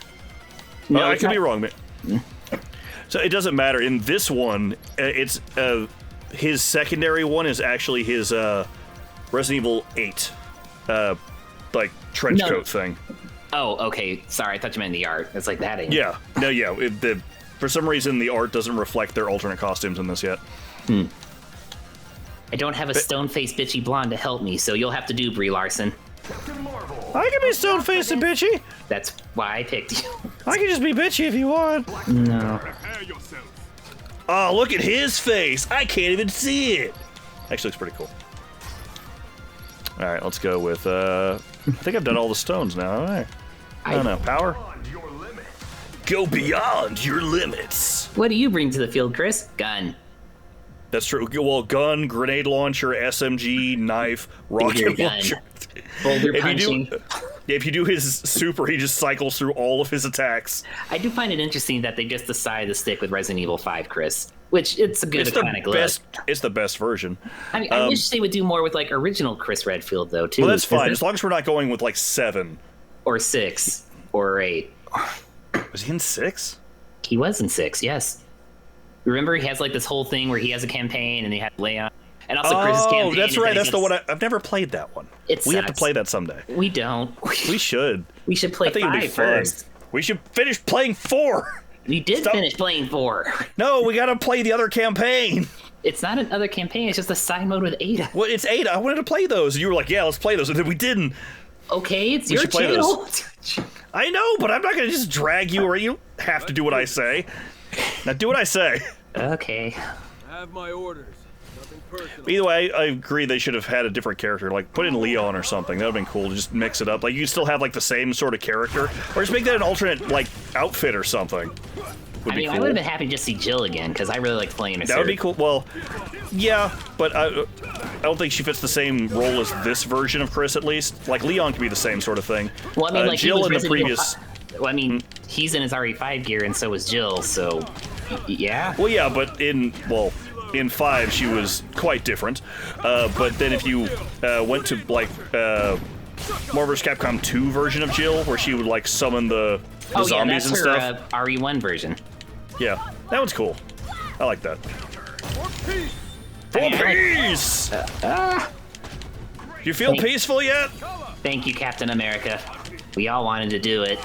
No, I it's could not. be wrong. So it doesn't matter. In this one, it's his secondary one is actually his Resident Evil 8, like trench coat thing. Oh, okay. Sorry, I thought you meant the art. It's like that ain't. Yeah. No, yeah. For some reason, the art doesn't reflect their alternate costumes in this yet. I don't have a stone-faced bitchy blonde to help me, so you'll have to do Brie Larson. I can be stone-faced and bitchy. That's why I picked you. I can just be bitchy if you want. No. Oh, look at his face. I can't even see it. Actually looks pretty cool. All right, let's go with, I think I've done all the stones now, all right. I don't know, power? Go beyond your limits. What do you bring to the field, Chris? Gun. That's true. Well, gun, grenade launcher, SMG, knife, rocket gun. launcher. Boulder punching. If you do his super, he just cycles through all of his attacks. I do find it interesting that they just decided to stick with Resident Evil 5, Chris. Which, it's a good iconic look. It's the best version. I mean, I wish they would do more with, like, original Chris Redfield, though, too. Well, that's fine, as long as we're not going with, like, 7. Or 6. Or 8. Was he in 6? He was in 6, yes. Remember, he has, like, this whole thing where he has a campaign, and he had Leon. And also Chris's campaign. Oh, that's right. That's the one. I've never played that one. We have to play that someday. We don't. We should. We should play 5 first. We should finish playing 4. We did finish playing 4. No, we gotta play the other campaign. It's not another campaign. It's just a side mode with Ada. Well, it's Ada. I wanted to play those. And you were like, yeah, let's play those. And then we didn't. Okay, it's We your should play channel. I know, but I'm not gonna just drag you or you have to do what I say. Now do what I say. Okay. I have my orders. Nothing personal. Either way, I agree they should have had a different character. Like, put in Leon or something. That would have been cool to just mix it up. Like, you could still have, like, the same sort of character. Or just make that an alternate, like, outfit or something. I mean, I would have been happy to just see Jill again, because I really like playing as her. That would be cool. Well, yeah, but I don't think she fits the same role as this version of Chris, at least. Like, Leon could be the same sort of thing. Well, I mean, like, Jill in the previous... Well, I mean, he's in his RE5 gear, and so is Jill, so... Yeah? Well, yeah, but in 5, she was quite different. But then if you went to, like, Marvel vs. Capcom 2 version of Jill, where she would, like, summon the zombies and stuff. That's her RE1 version. Yeah, that one's cool. I like that. For peace! You feel peaceful yet? Thank you, Captain America. We all wanted to do it.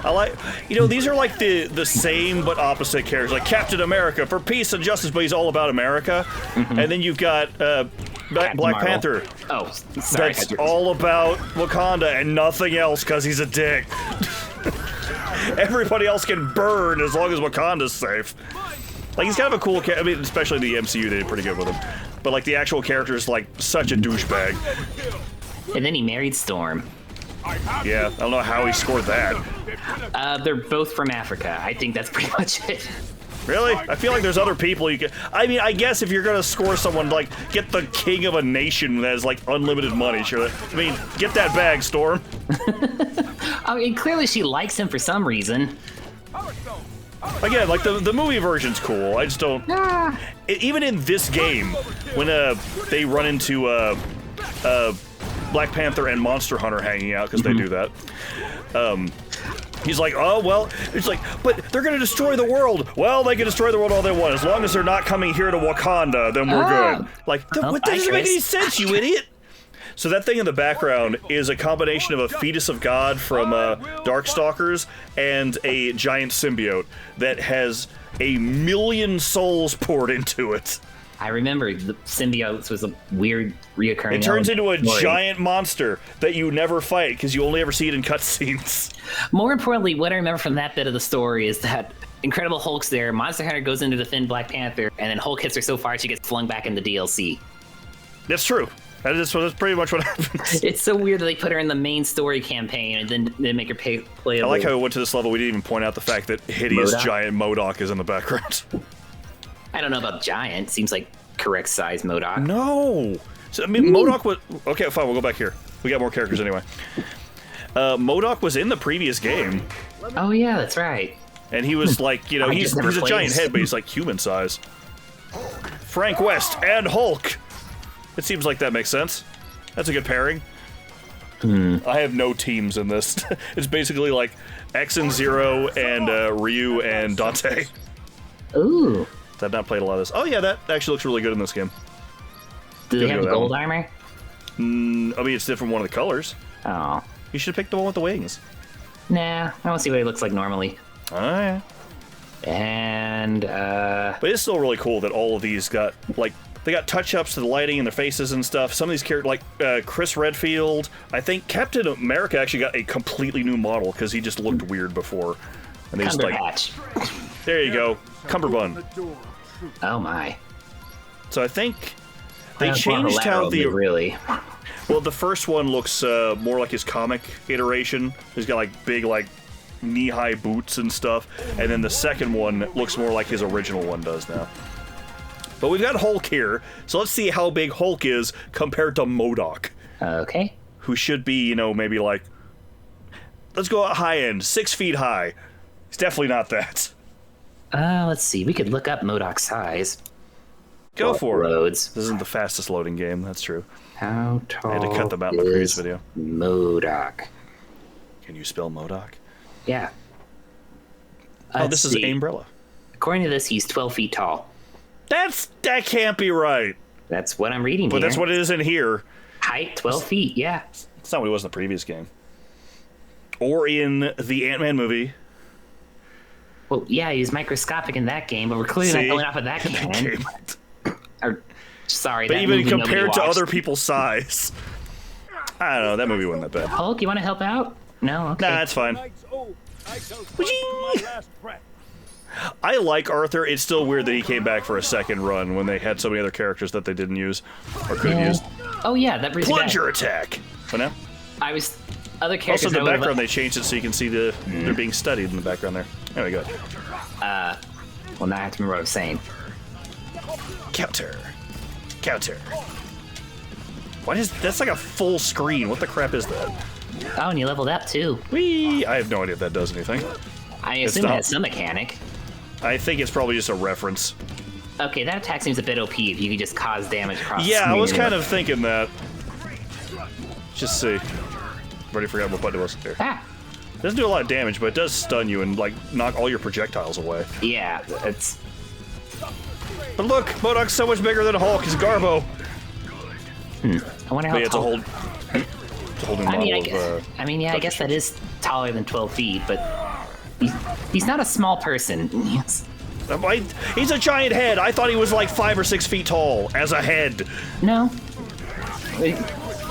I like, these are like the same but opposite characters. Like Captain America for peace and justice, but he's all about America. And then you've got Black Panther. Oh, sorry. That's all about Wakanda and nothing else because he's a dick. Everybody else can burn as long as Wakanda's safe. Like, he's kind of a cool character. I mean, especially the MCU, they did pretty good with him. but like the actual character is like such a douchebag. And then he married Storm. Yeah, I don't know how he scored that. They're both from Africa. I think that's pretty much it. Really? I feel like there's other people you can. I mean, I guess if you're gonna score someone, like get the king of a nation that has like unlimited money. Sure. I mean, get that bag, Storm. I mean, clearly she likes him for some reason. Again, like the movie version's cool. I just don't. Even in this game, when they run into Black Panther and Monster Hunter hanging out because they do that. He's like, oh, well, it's like, but they're going to destroy the world. Well, they can destroy the world all they want. As long as they're not coming here to Wakanda, then we're good. Like, what doesn't make any sense, you idiot? So that thing in the background is a combination of a fetus of God from Darkstalkers and a giant symbiote that has 1 million souls poured into it. I remember the symbiote was a weird reoccurring. It turns into a giant monster that you never fight because you only ever see it in cutscenes. More importantly, what I remember from that bit of the story is that Incredible Hulk's there, Monster Hunter goes in to defend Black Panther, and then Hulk hits her so far she gets flung back in the DLC. That's true. That's pretty much what happens. It's so weird that they put her in the main story campaign and then they make her play. I like how we went to this level. We didn't even point out the fact that hideous giant MODOK is in the background. I don't know about giant. Seems like correct size MODOK. No. So, I mean, MODOK was... Okay, fine, we'll go back here. We got more characters anyway. MODOK was in the previous game. Oh, yeah, that's right. And he was like, you know, he's a giant head, but he's like human size. Frank West and Hulk. It seems like that makes sense. That's a good pairing. I have no teams in this. It's basically like X and Zero and Ryu and Dante. Ooh. I've not played a lot of this. Oh yeah, that actually looks really good in this game. Do they have the gold armor? I mean, it's different one of the colors. Oh. You should have picked the one with the wings. Nah, I want to see what he looks like normally. Oh yeah. And, But it's still really cool that all of these got, like, they got touch-ups to the lighting and their faces and stuff. Some of these characters, like Chris Redfield, I think Captain America actually got a completely new model because he just looked weird before. And they just, like, there you go. Cumberbund. Oh my. So I think they changed how the... Really? Well, the first one looks more like his comic iteration. He's got, like, big, like, knee-high boots and stuff. And then the second one looks more like his original one does now. But we've got Hulk here, so let's see how big Hulk is compared to MODOK. Okay. Who should be, you know, maybe like... Let's go high end, 6 feet high. He's definitely not that. Let's see. We could look up MODOK's size. Go for it. Loads. This isn't the fastest loading game, that's true. How tall I had to cut them out in the previous video. MODOK? Can you spell MODOK? Yeah. Oh, this is Umbrella. According to this, he's 12 feet tall. That can't be right. That's what I'm reading here. But that's what it is in here. Height, 12 feet, yeah. That's not what it was in the previous game. Or in the Ant-Man movie. Well, yeah, he was microscopic in that game, but we're clearly not going off of that canon. Sorry, but that even movie compared to other people's size. I don't know, that movie wasn't that bad. Hulk, you want to help out? No? Okay. Nah, it's fine. I like Arthur. It's still weird that he came back for a second run when they had so many other characters that they didn't use or couldn't use. Oh yeah, that brings Plunger attack. What now? Other characters. Also, in the background they changed it so you can see they're being studied in the background there. There we go. Well, now I have to remember what I was saying. Counter. That's like a full screen. What the crap is that? Oh, and you leveled up too. Whee! I have no idea if that does anything. I assume it has some mechanic. I think it's probably just a reference. Okay, that attack seems a bit OP if you could just cause damage across the screen. Yeah, I was kind of thinking that. Just see. Already forgot what button it was. There. It doesn't do a lot of damage, but it does stun you and like knock all your projectiles away. Yeah, it's... But look, MODOK's so much bigger than Hulk. He's Garbo. I wonder how it's a whole... I guess that is taller than 12 feet, but he's not a small person. He's a giant head. I thought he was like 5 or 6 feet tall as a head. No.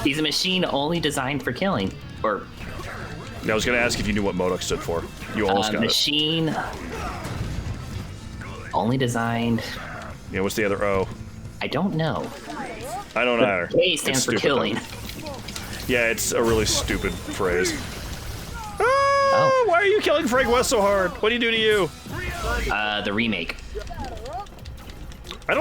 He's a machine only designed for killing. Or... I was going to ask if you knew what MODOK stood for. You almost got machine only designed... Yeah, what's the other O? I don't know. I don't either. K stands It's for stupid, killing. though. Yeah, it's a really stupid phrase. Oh. Why are you killing Frank West so hard? What do you do to you? The remake. I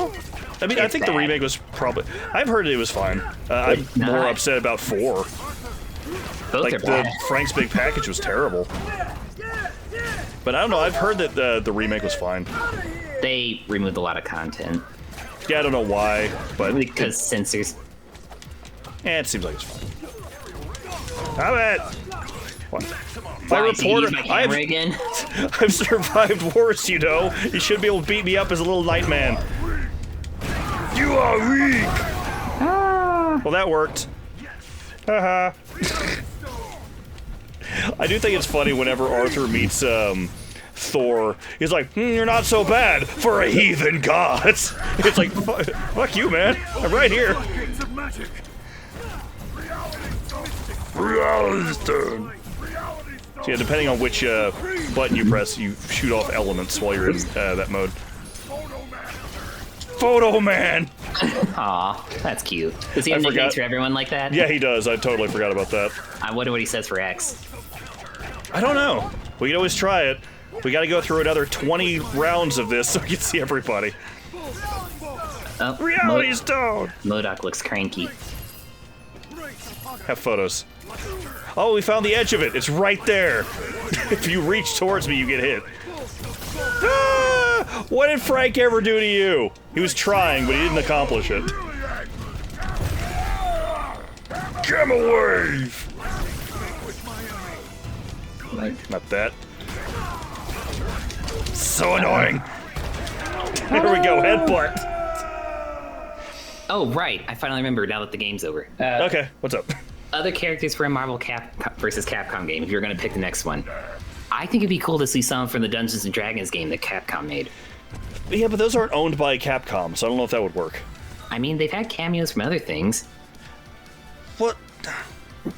mean, I It's think the bad. remake was probably... I've heard it was fine. I'm more not. upset about 4. Both Like, are bad. Frank's Big Package was terrible. But I don't know, I've heard that the remake was fine. They removed a lot of content Yeah, I don't know why, but... because censors. it seems like it's fine. How about... What? My Why, so you reporter... use my camera again? I've survived worse, you know. You should be able to beat me up as a little nightman. You are weak! Well, that worked. Haha. I do think it's funny whenever Arthur meets Thor. He's like, you're not so bad for a heathen god. It's like, fuck you, man. I'm right here. Gates of magic. Reality stone. So yeah, depending on which button you press, you shoot off elements while you're in that mode. Photo man. Aw, that's cute. Does he have forgot. nicknames for everyone like that? Yeah, he does. I totally forgot about that. I wonder what he says for X. I don't know. We can always try it. We got to go through another 20 rounds of this so we can see everybody. Oh, Reality stone. MODOK looks cranky. Have photos. Oh, we found the edge of it. It's right there. If you reach towards me, you get hit. Ah! What did Frank ever do to you? He was trying, but he didn't accomplish it. Come away! Not that. So annoying. There we go, headbutt. Oh, right. I finally remember now that the game's over. Okay, what's up? Other characters for a Marvel versus Capcom game, if you're going to pick the next one. I think it'd be cool to see some from the Dungeons & Dragons game that Capcom made. Yeah, but those aren't owned by Capcom, so I don't know if that would work. I mean, they've had cameos from other things. What?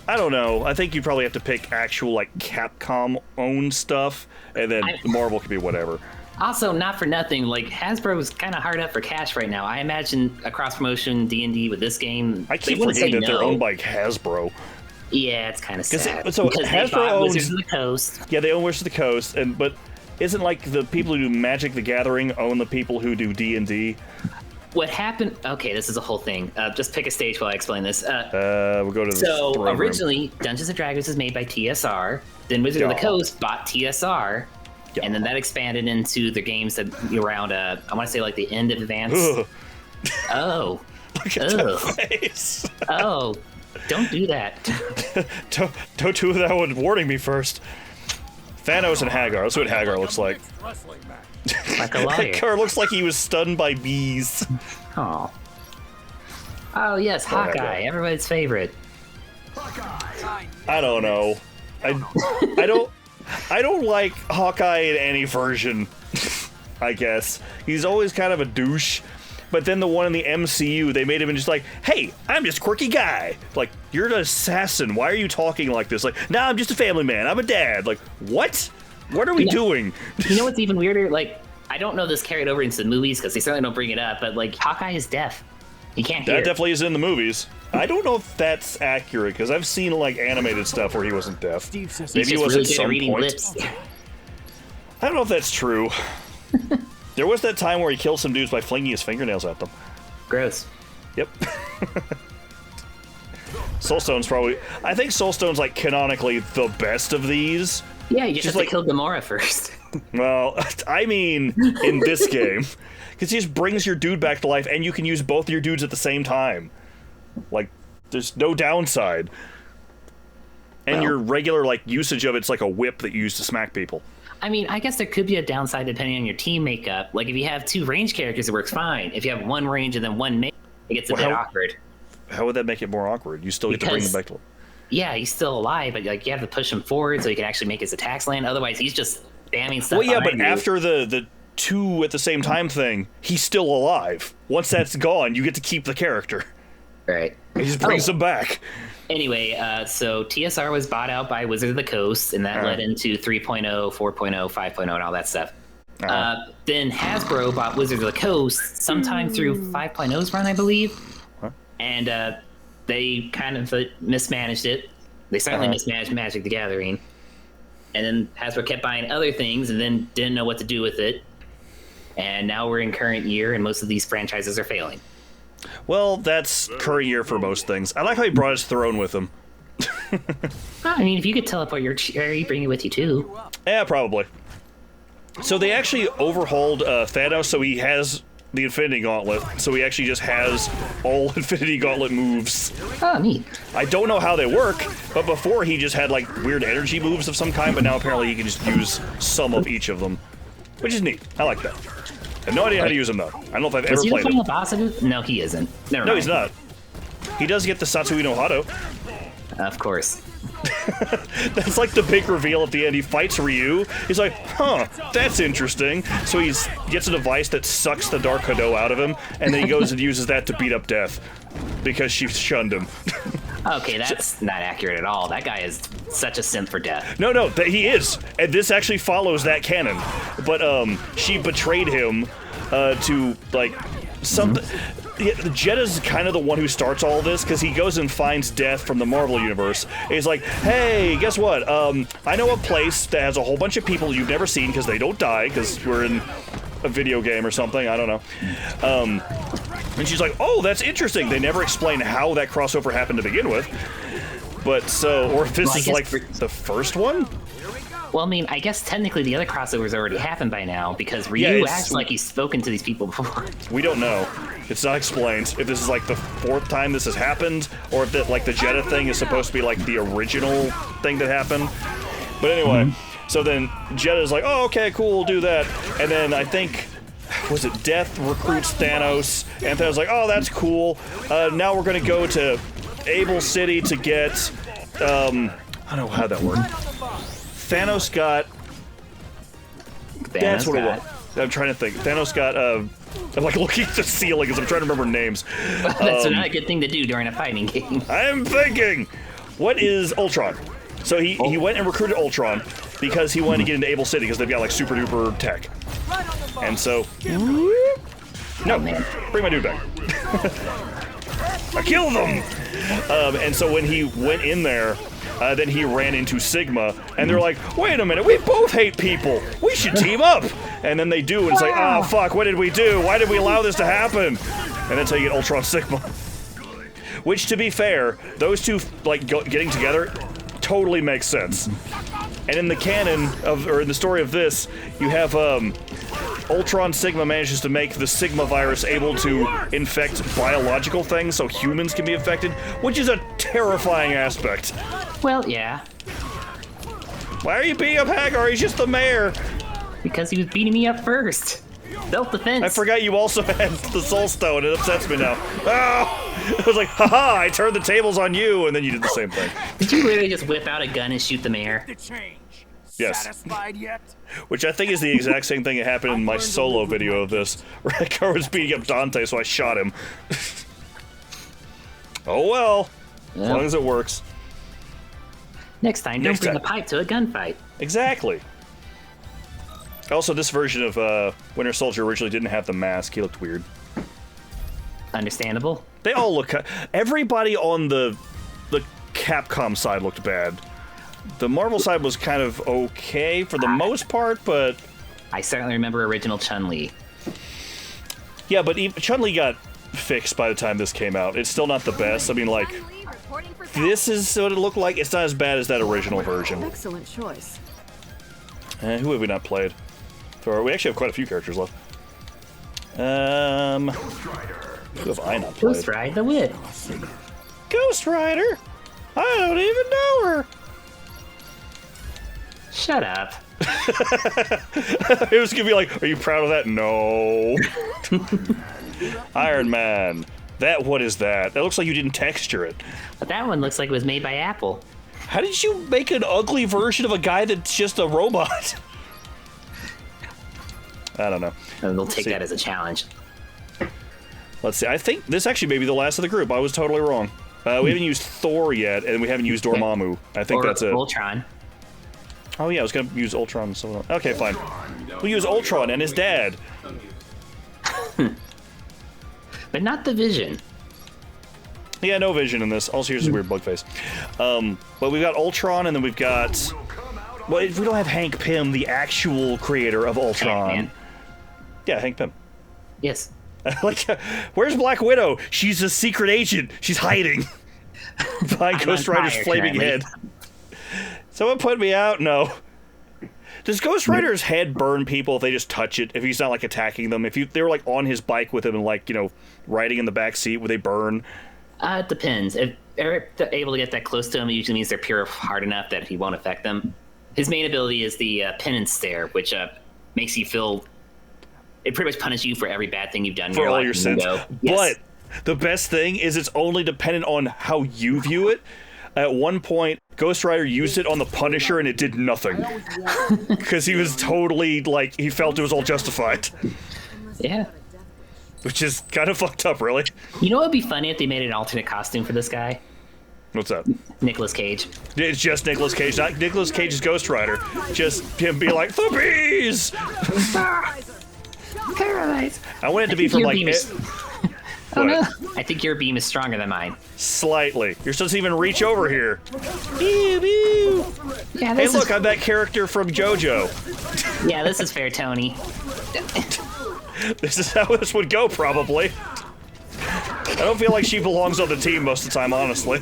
I don't know. I think you probably have to pick actual, like, Capcom-owned stuff, and then Marvel could be whatever. Also, not for nothing, like, Hasbro's kind of hard up for cash right now. I imagine a cross-promotion D&D with this game, I keep they wouldn't forgetting say that they're no. owned by Hasbro. Yeah, it's kind of sad. So because Hasbro they bought owns- Wizards of the Coast. Yeah, they own Wizards of the Coast, but isn't, like, the people who do Magic the Gathering own the people who do D&D? What happened... Okay, this is a whole thing. Just pick a stage while I explain this. We'll go to the So, throne room. originally, Dungeons & Dragons was made by TSR. Then Wizards of the Yeah. Coast bought TSR. Yeah. And then that expanded into the games that around, I want to say, like, the end of Advance. Ugh, Oh. look at Ugh. that face. Oh. Don't do that. Don't do that one warning me first. Thanos and Hagar. That's what Hagar looks like. Wrestling match. Like a lawyer. Hagar looks like he was stunned by bees. Oh. Oh, yes, Hagar. Hawkeye. Everybody's favorite. I don't know. I don't like Hawkeye in any version. I guess he's always kind of a douche. But then the one in the MCU, they made him just like, hey, I'm just a quirky guy. Like, you're an assassin. Why are you talking like this? Like, nah, I'm just a family man. I'm a dad. Like, what? What are we doing? You know what's even weirder? Like, I don't know this carried over into the movies because they certainly don't bring it up, but, like, Hawkeye is deaf. He can't hear. That definitely is in the movies. I don't know if that's accurate, because I've seen, like, animated stuff where he wasn't deaf. Steve says He's Maybe he just was really at good at some reading point. lips. I don't know if that's true. There was that time where he killed some dudes by flinging his fingernails at them. Gross. Yep. Soulstone's probably... I think Soulstone's, like, canonically the best of these. Yeah, you just have like- to kill Gamora first. Well, I mean, in this game. Because he just brings your dude back to life, and you can use both your dudes at the same time. Like, there's no downside. And Well- your regular, like, usage of it's like a whip that you use to smack people. I mean, I guess there could be a downside depending on your team makeup. Like, if you have two range characters, it works fine. If you have one range and then one melee, it gets a bit Well, awkward. How would that make it more awkward? You still get to bring him Because- back to life. Yeah, he's still alive, but, like, you have to push him forward so he can actually make his attacks land. Otherwise, he's just spamming stuff Well, yeah, but behind you. after the two at the same time thing, he's still alive. Once that's gone, you get to keep the character. Right. He just brings Oh. him back. Anyway, so TSR was bought out by Wizards of the Coast, and that led into 3.0, 4.0, 5.0, and all that stuff. Then Hasbro bought Wizards of the Coast sometime through 5.0's run, I believe. And they kind of mismanaged it. They certainly mismanaged Magic the Gathering. And then Hasbro kept buying other things and then didn't know what to do with it. And now we're in current year, and most of these franchises are failing. Well, that's current year for most things. I like how he brought his throne with him. I mean, if you could teleport your chair, you bring it with you too. Yeah, probably. So they actually overhauled Thanos, so he has the Infinity Gauntlet. So he actually just has all Infinity Gauntlet moves. Oh, neat. I don't know how they work, but before he just had like weird energy moves of some kind, but now apparently he can just use some of each of them, which is neat. I like that. I have no idea how to use them though. I don't know if I've ever played him. Boss of it? No, he isn't. Never mind. He's not. He does get the Satsui no Hado. Of course. That's like the big reveal at the end. He fights Ryu. He's like, huh, that's interesting. So he gets a device that sucks the Dark Hado out of him, and then he goes and uses that to beat up Death because she shunned him. Okay, that's not accurate at all. That guy is such a simp for Death. No, he is. And this actually follows that canon. But she betrayed him to, like, something. Yeah, Jetta's kind of the one who starts all this, because he goes and finds Death from the Marvel Universe. And he's like, hey, guess what? I know a place that has a whole bunch of people you've never seen, because they don't die, because we're in a video game or something, I don't know. And she's like, oh, that's interesting. They never explain how that crossover happened to begin with. But so, or if this is like the first one? Well, I mean, I guess technically the other crossovers already happened by now, because Ryu acts like he's spoken to these people before. We don't know. It's not explained if this is like the 4th time this has happened, or if that like the Jetta thing is supposed to be like the original thing that happened. But anyway, so then Jetta's like, oh, okay, cool, we'll do that. And then I think, was it Death recruits Thanos, and Thanos like, oh, that's cool. Now we're gonna go to Able City to get, I don't know how that worked. Thanos got... That's what it was. I'm trying to think. Thanos got, I'm like looking at the ceiling as I'm trying to remember names. That's not a good thing to do during a fighting game. I'm thinking! What is Ultron? So he went and recruited Ultron because he wanted to get into Able City because they've got like super duper tech. And so... No, bring my dude back. I killed them! And so when he went in there, then he ran into Sigma, and they're like, wait a minute, we both hate people. We should team up. And then they do, and it's like, oh, fuck, what did we do? Why did we allow this to happen? And that's how you get Ultron Sigma. Which, to be fair, those two, like, getting together totally makes sense. And in the canon, or in the story of this, you have, Ultron Sigma manages to make the Sigma virus able to infect biological things so humans can be infected, which is a terrifying aspect. Well, yeah. Why are you beating up Hagar? He's just the mayor. Because he was beating me up first. Self-defense. I forgot you also had the Soul Stone. It upsets me now. Oh! I was like, haha, I turned the tables on you, and then you did the same thing. Did you literally just whip out a gun and shoot the mayor? Yes. Satisfied yet? Which I think is the exact same thing that happened in my solo video of this, where I was beating up Dante, so I shot him. Oh well, as long as it works. Next time, don't bring a pipe to a gunfight. Exactly. Also, this version of Winter Soldier originally didn't have the mask. He looked weird. Understandable. They all look... Everybody on the Capcom side looked bad. The Marvel side was kind of okay for the most part, but... I certainly remember original Chun-Li. Yeah, but Chun-Li got fixed by the time this came out. It's still not the best. I mean, like, this is what it looked like. It's not as bad as that original version. Excellent choice. Who have we not played? We actually have quite a few characters left. Who have I not played? Ghost Rider the Wit. Ghost Rider? I don't even know her. Shut up. It was gonna be like, are you proud of that? No. Iron Man. What is that? That looks like you didn't texture it. But that one looks like it was made by Apple. How did you make an ugly version of a guy that's just a robot? I don't know. And they'll take that as a challenge. Let's see. I think this actually may be the last of the group. I was totally wrong. We haven't used Thor yet, and we haven't used Dormammu. I think that's it. Ultron. Oh yeah, I was gonna use Ultron and someone else. Okay, fine. We'll use Ultron and his dad. But not the Vision. Yeah, no Vision in this. Also, here's his weird bug face. But we've got Ultron, and then we've got... Well, if we don't have Hank Pym, the actual creator of Ultron. Ant-Man. Yeah, Hank Pym. Yes. Like, where's Black Widow? She's a secret agent. She's hiding behind I'm Ghost on Rider's fire flaming currently. head. Someone put me out? No. Does Ghost Rider's head burn people if they just touch it? If he's not, like, attacking them? If they were, like, on his bike with him and, like, you know, riding in the back seat, would they burn? It depends. If they're able to get that close to him, it usually means they're pure hard enough that he won't affect them. His main ability is the penance stare, which makes you feel... It pretty much punishes you for every bad thing you've done in For your all life. your sins. Yes. But the best thing is it's only dependent on how you view it. At one point, Ghost Rider used it on the Punisher and it did nothing. Because he was totally, like, he felt it was all justified. Yeah. Which is kind of fucked up, really. You know what would be funny if they made an alternate costume for this guy? What's that? Nicolas Cage. It's just Nicolas Cage, not Nicolas Cage's Ghost Rider. Just him being like, the bees! Paralyze. I want it to be from, like... Oh no! I think your beam is stronger than mine. Slightly. You're supposed to even reach over here. Pew, pew. Yeah, Hey, this look, is... I'm that character from JoJo. Yeah, this is fair, Tony. This is how this would go, probably. I don't feel like she belongs on the team most of the time, honestly.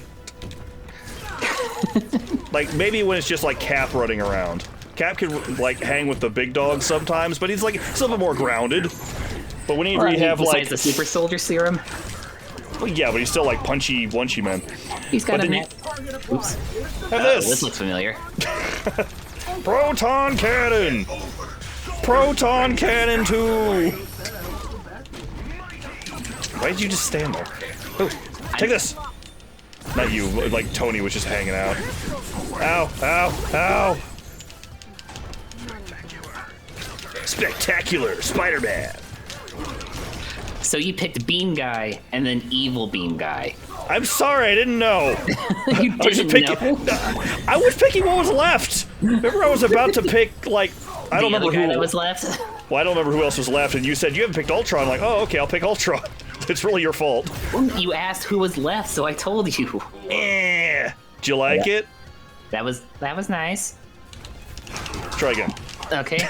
Like, maybe when it's just, like, Cap running around. Cap can, like, hang with the big dogs sometimes, but he's, like, still a bit more grounded. But whenever you have, like... Besides the super soldier serum, Well, yeah, but he's still, like, punchy man. he's got But a then net. Oops. Have This this! looks familiar. Proton Cannon! Proton Cannon 2! Why did you just stand there? Ooh, take this! Not you, like Tony was just hanging out. Ow, ow, ow! Spectacular Spider-Man! So you picked Beam Guy and then Evil Beam Guy. I'm sorry, I didn't know. You I was didn't picking, know? I was picking what was left. Remember, I was about to pick, like, I don't The other remember guy who that was left. Well, I don't remember who else was left, and you said you haven't picked Ultron. I'm like, oh, okay, I'll pick Ultron. It's really your fault. You asked who was left, so I told you. Eh. Do you like it? That was nice. Try again. Okay.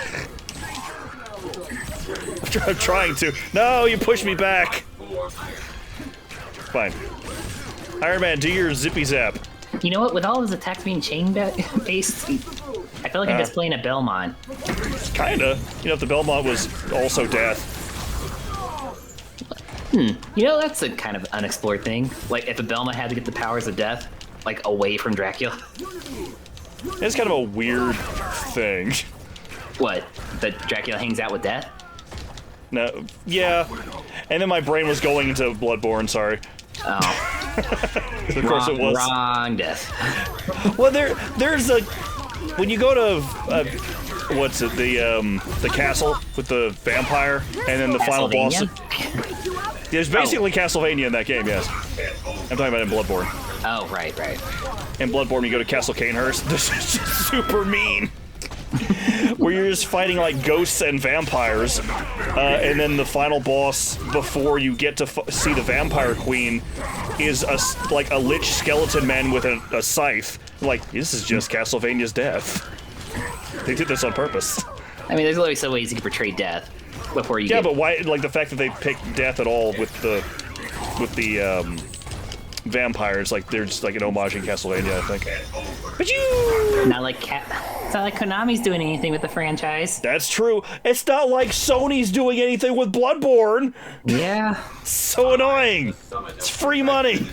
I'm trying to. No, you pushed me back. Fine. Iron Man, do your zippy zap. You know what? With all his attacks being chain-based, I feel like I'm just playing a Belmont. Kinda. You know, if the Belmont was also death. You know, that's a kind of unexplored thing. Like, if a Belmont had to get the powers of death, like, away from Dracula. It's kind of a weird thing. What? That Dracula hangs out with death? No, yeah. And then my brain was going into Bloodborne, sorry. Oh. Of course it was. Wrong death. Well, there's a... When you go to... what's it? The castle with the vampire, and then the final boss... There's basically Castlevania in that game, yes. I'm talking about in Bloodborne. Oh, right. In Bloodborne, you go to Castle Canehurst. This is just super mean. Where you're just fighting like ghosts and vampires, and then the final boss before you get to see the Vampire Queen is like a lich skeleton man with a scythe. Like, this is just Castlevania's death. They did this on purpose. I mean, there's always some ways you can portray death before you Yeah, get... but why? Like the fact that they picked death at all with the vampires, like they're just like an homage in Castlevania, I think. But you... Not like It's not like Konami's doing anything with the franchise. That's true. It's not like Sony's doing anything with Bloodborne. Yeah. So annoying. It's free money.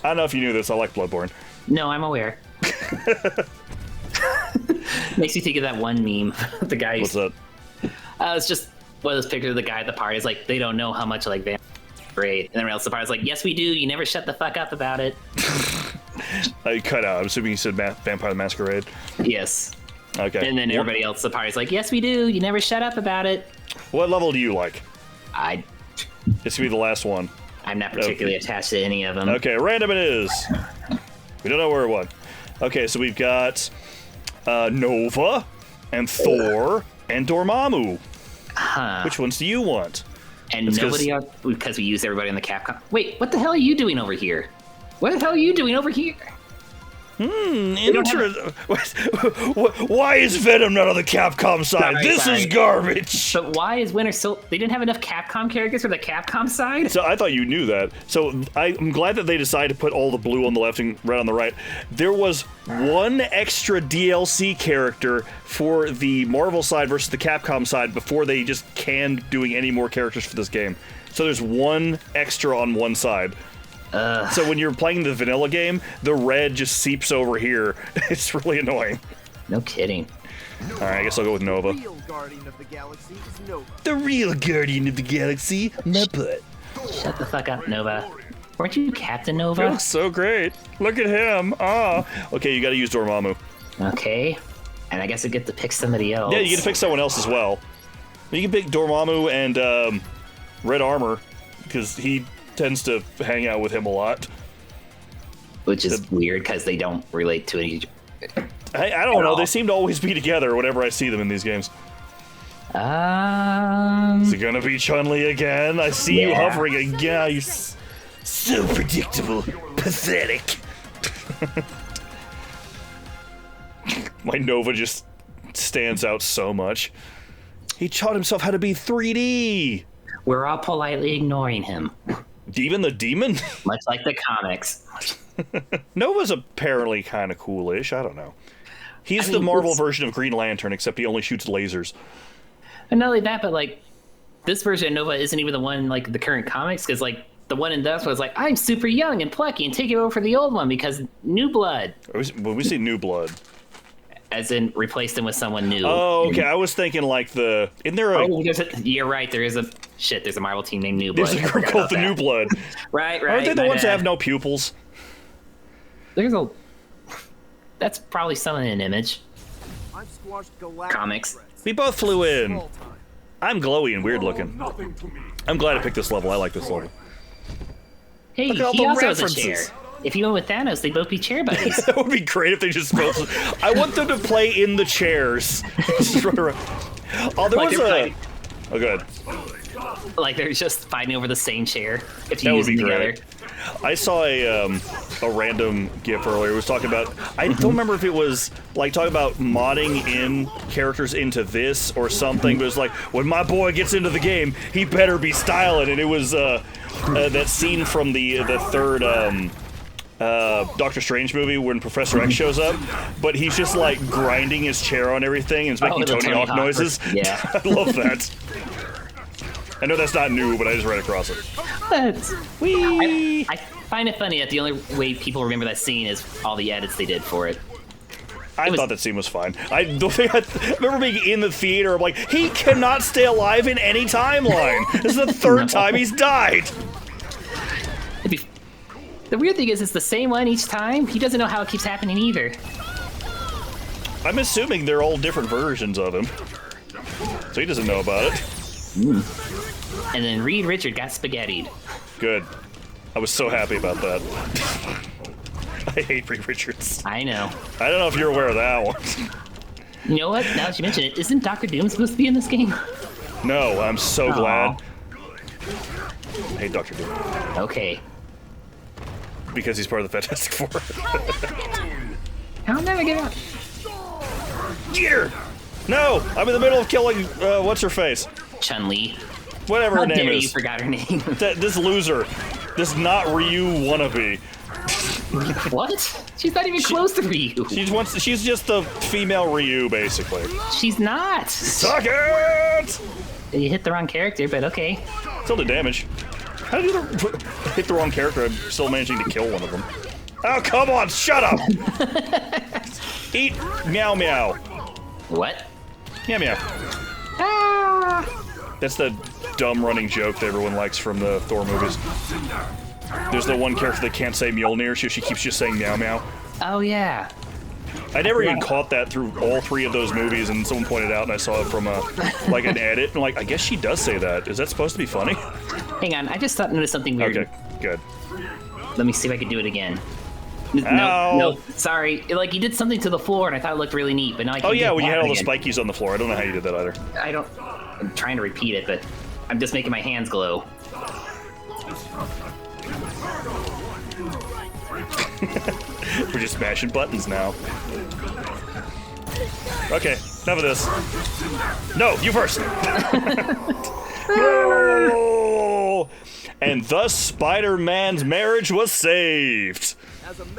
I don't know if you knew this. I like Bloodborne. No, I'm aware. Makes me think of that one meme. The guy. What's that? It's just one of those pictures of the guy at the party. It's like they don't know how much like vampire. And then else the party's like, yes, we do. You never shut the fuck up about it. I cut out. I'm assuming you said Vampire the Masquerade. Yes. Okay. And then everybody else at the party's like, yes, we do. You never shut up about it. What level do you like? It's This will be the last one. I'm not particularly attached to any of them. Okay, random it is. We don't know where it went. Okay, so we've got Nova, and Thor, and Dormammu. Huh. Which ones do you want? And It's nobody else, because we used everybody on the Capcom. Wait, what the hell are you doing over here? What the hell are you doing over here? Interesting. Why is Venom not on the Capcom side? This is garbage. But why is Winter Soldier? They didn't have enough Capcom characters for the Capcom side? So I thought you knew that. So I'm glad that they decided to put all the blue on the left and red on the right. There was one extra DLC character for the Marvel side versus the Capcom side before they just canned doing any more characters for this game. So there's one extra on one side. So when you're playing the vanilla game, the red just seeps over here. It's really annoying. No kidding. All right, I guess I'll go with Nova. The real guardian of the galaxy is Nova. The real guardian of the galaxy, my butt. Shut the fuck up, Nova. Weren't you Captain He Nova? looks so great. Look at him. Okay, you got to use Dormammu. Okay. And I guess I get to pick somebody else. Yeah, you get to pick someone else as well. You can pick Dormammu and Red Armor because he tends to hang out with him a lot. Which is weird because they don't relate to each. I don't know. They seem to always be together whenever I see them in these games. Is it gonna be Chun-Li again? I see you hovering again. You're so predictable. Pathetic. My Nova just stands out so much. He taught himself how to be 3D. We're all politely ignoring him. Even the demon? Much like the comics. Nova's apparently kind of coolish. I don't know. He's the Marvel version of Green Lantern, except he only shoots lasers. And not only that, but like this version of Nova isn't even the one in like the current comics, because like the one in this was like, I'm super young and plucky and take it over for the old one because new blood. When we say new blood, as in replace them with someone new. Oh, okay. I was thinking like the. Isn't there a? Oh, you're right. There is a shit. There's a Marvel team named New Blood. There's a group called the New Blood. Right. Aren't they the ones that have no pupils? There's a. That's probably someone in an image. I've squashed galactic Comics. threats. We both flew in. All time. I'm glowy and weird looking. Nothing to me. I'm glad I picked this level. I like this level. Hey, Look at all he the also has a references. chair. If you went with Thanos, they'd both be chair buddies. That would be great if they just both. I want them to play in the chairs. Just run around. Oh, there Like was they're a. fighting. Oh, good. Like they're just fighting over the same chair. If you That would use them be together. great. I saw a random GIF earlier. It was talking about. I don't remember if it was like talking about modding in characters into this or something. But it was like when my boy gets into the game, he better be styling. And it was that scene from the third. Doctor Strange movie when Professor X shows up, but he's just like grinding his chair on everything and it's making the Tony Hawk noises. Yeah. I love that. I know that's not new, but I just ran across it. That's, Whee! I find it funny that the only way people remember that scene is all the edits they did for it. I thought that scene was fine. I remember being in the theater. I'm like, he cannot stay alive in any timeline. This is the third time he's died. The weird thing is, it's the same one each time. He doesn't know how it keeps happening either. I'm assuming they're all different versions of him, so he doesn't know about it. And then Reed Richard got spaghettied. Good. I was so happy about that. I hate Reed Richards. I know. I don't know if you're aware of that one. You know what? Now that you mention it, isn't Doctor Doom supposed to be in this game? No, I'm so glad. I hate Dr. Doom. Okay. Because he's part of the Fantastic Four. How did I get out? Get her! No! I'm in the middle of killing, what's-her-face? Chun-Li. Whatever How her name dare is. you forgot her name. This loser. This not Ryu wannabe. What? She's not even close to Ryu. She's just the female Ryu, basically. She's not. Suck it! You hit the wrong character, but okay. Still did damage. How did you hit the wrong character? I'm still managing to kill one of them. Oh, come on! Shut up! Eat meow meow. What? Meow meow. Ah! That's the dumb running joke that everyone likes from the Thor movies. There's the one character that can't say Mjolnir, so she keeps just saying meow meow. Oh, yeah. I never even caught that through all three of those movies, and someone pointed out, and I saw it from like an edit, and like, I guess she does say that. Is that supposed to be funny? Hang on, I just noticed something weird. Okay, good. Let me see if I can do it again. No, sorry. Like, you did something to the floor, and I thought it looked really neat, but now I can't Oh yeah, get when you had all the again. spikies on the floor. I don't know how you did that either. I'm trying to repeat it, but I'm just making my hands glow. We're just smashing buttons now. Okay, enough of this. No, you first. No! And thus Spider-Man's marriage was saved.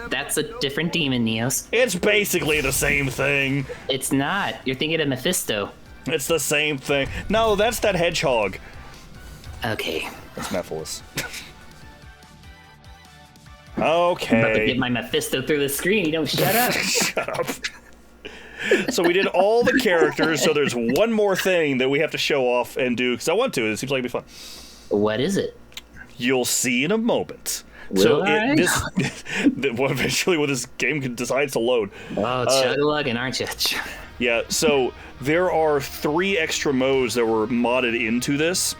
That's a different demon, Neos. It's basically the same thing. It's not. You're thinking of Mephisto. It's the same thing. No, that's that hedgehog. Okay. That's Mephiles. I'm about to Okay. get my Mephisto through the screen. You don't shut up. Shut up. So we did all the characters, so there's one more thing that we have to show off and do, because I want to. It seems like it'd be fun. What is it? You'll see in a moment. Will I? Well, eventually when this game decides to load. Oh, chug-a-lugging, aren't you? Yeah, so there are 3 extra modes that were modded into this.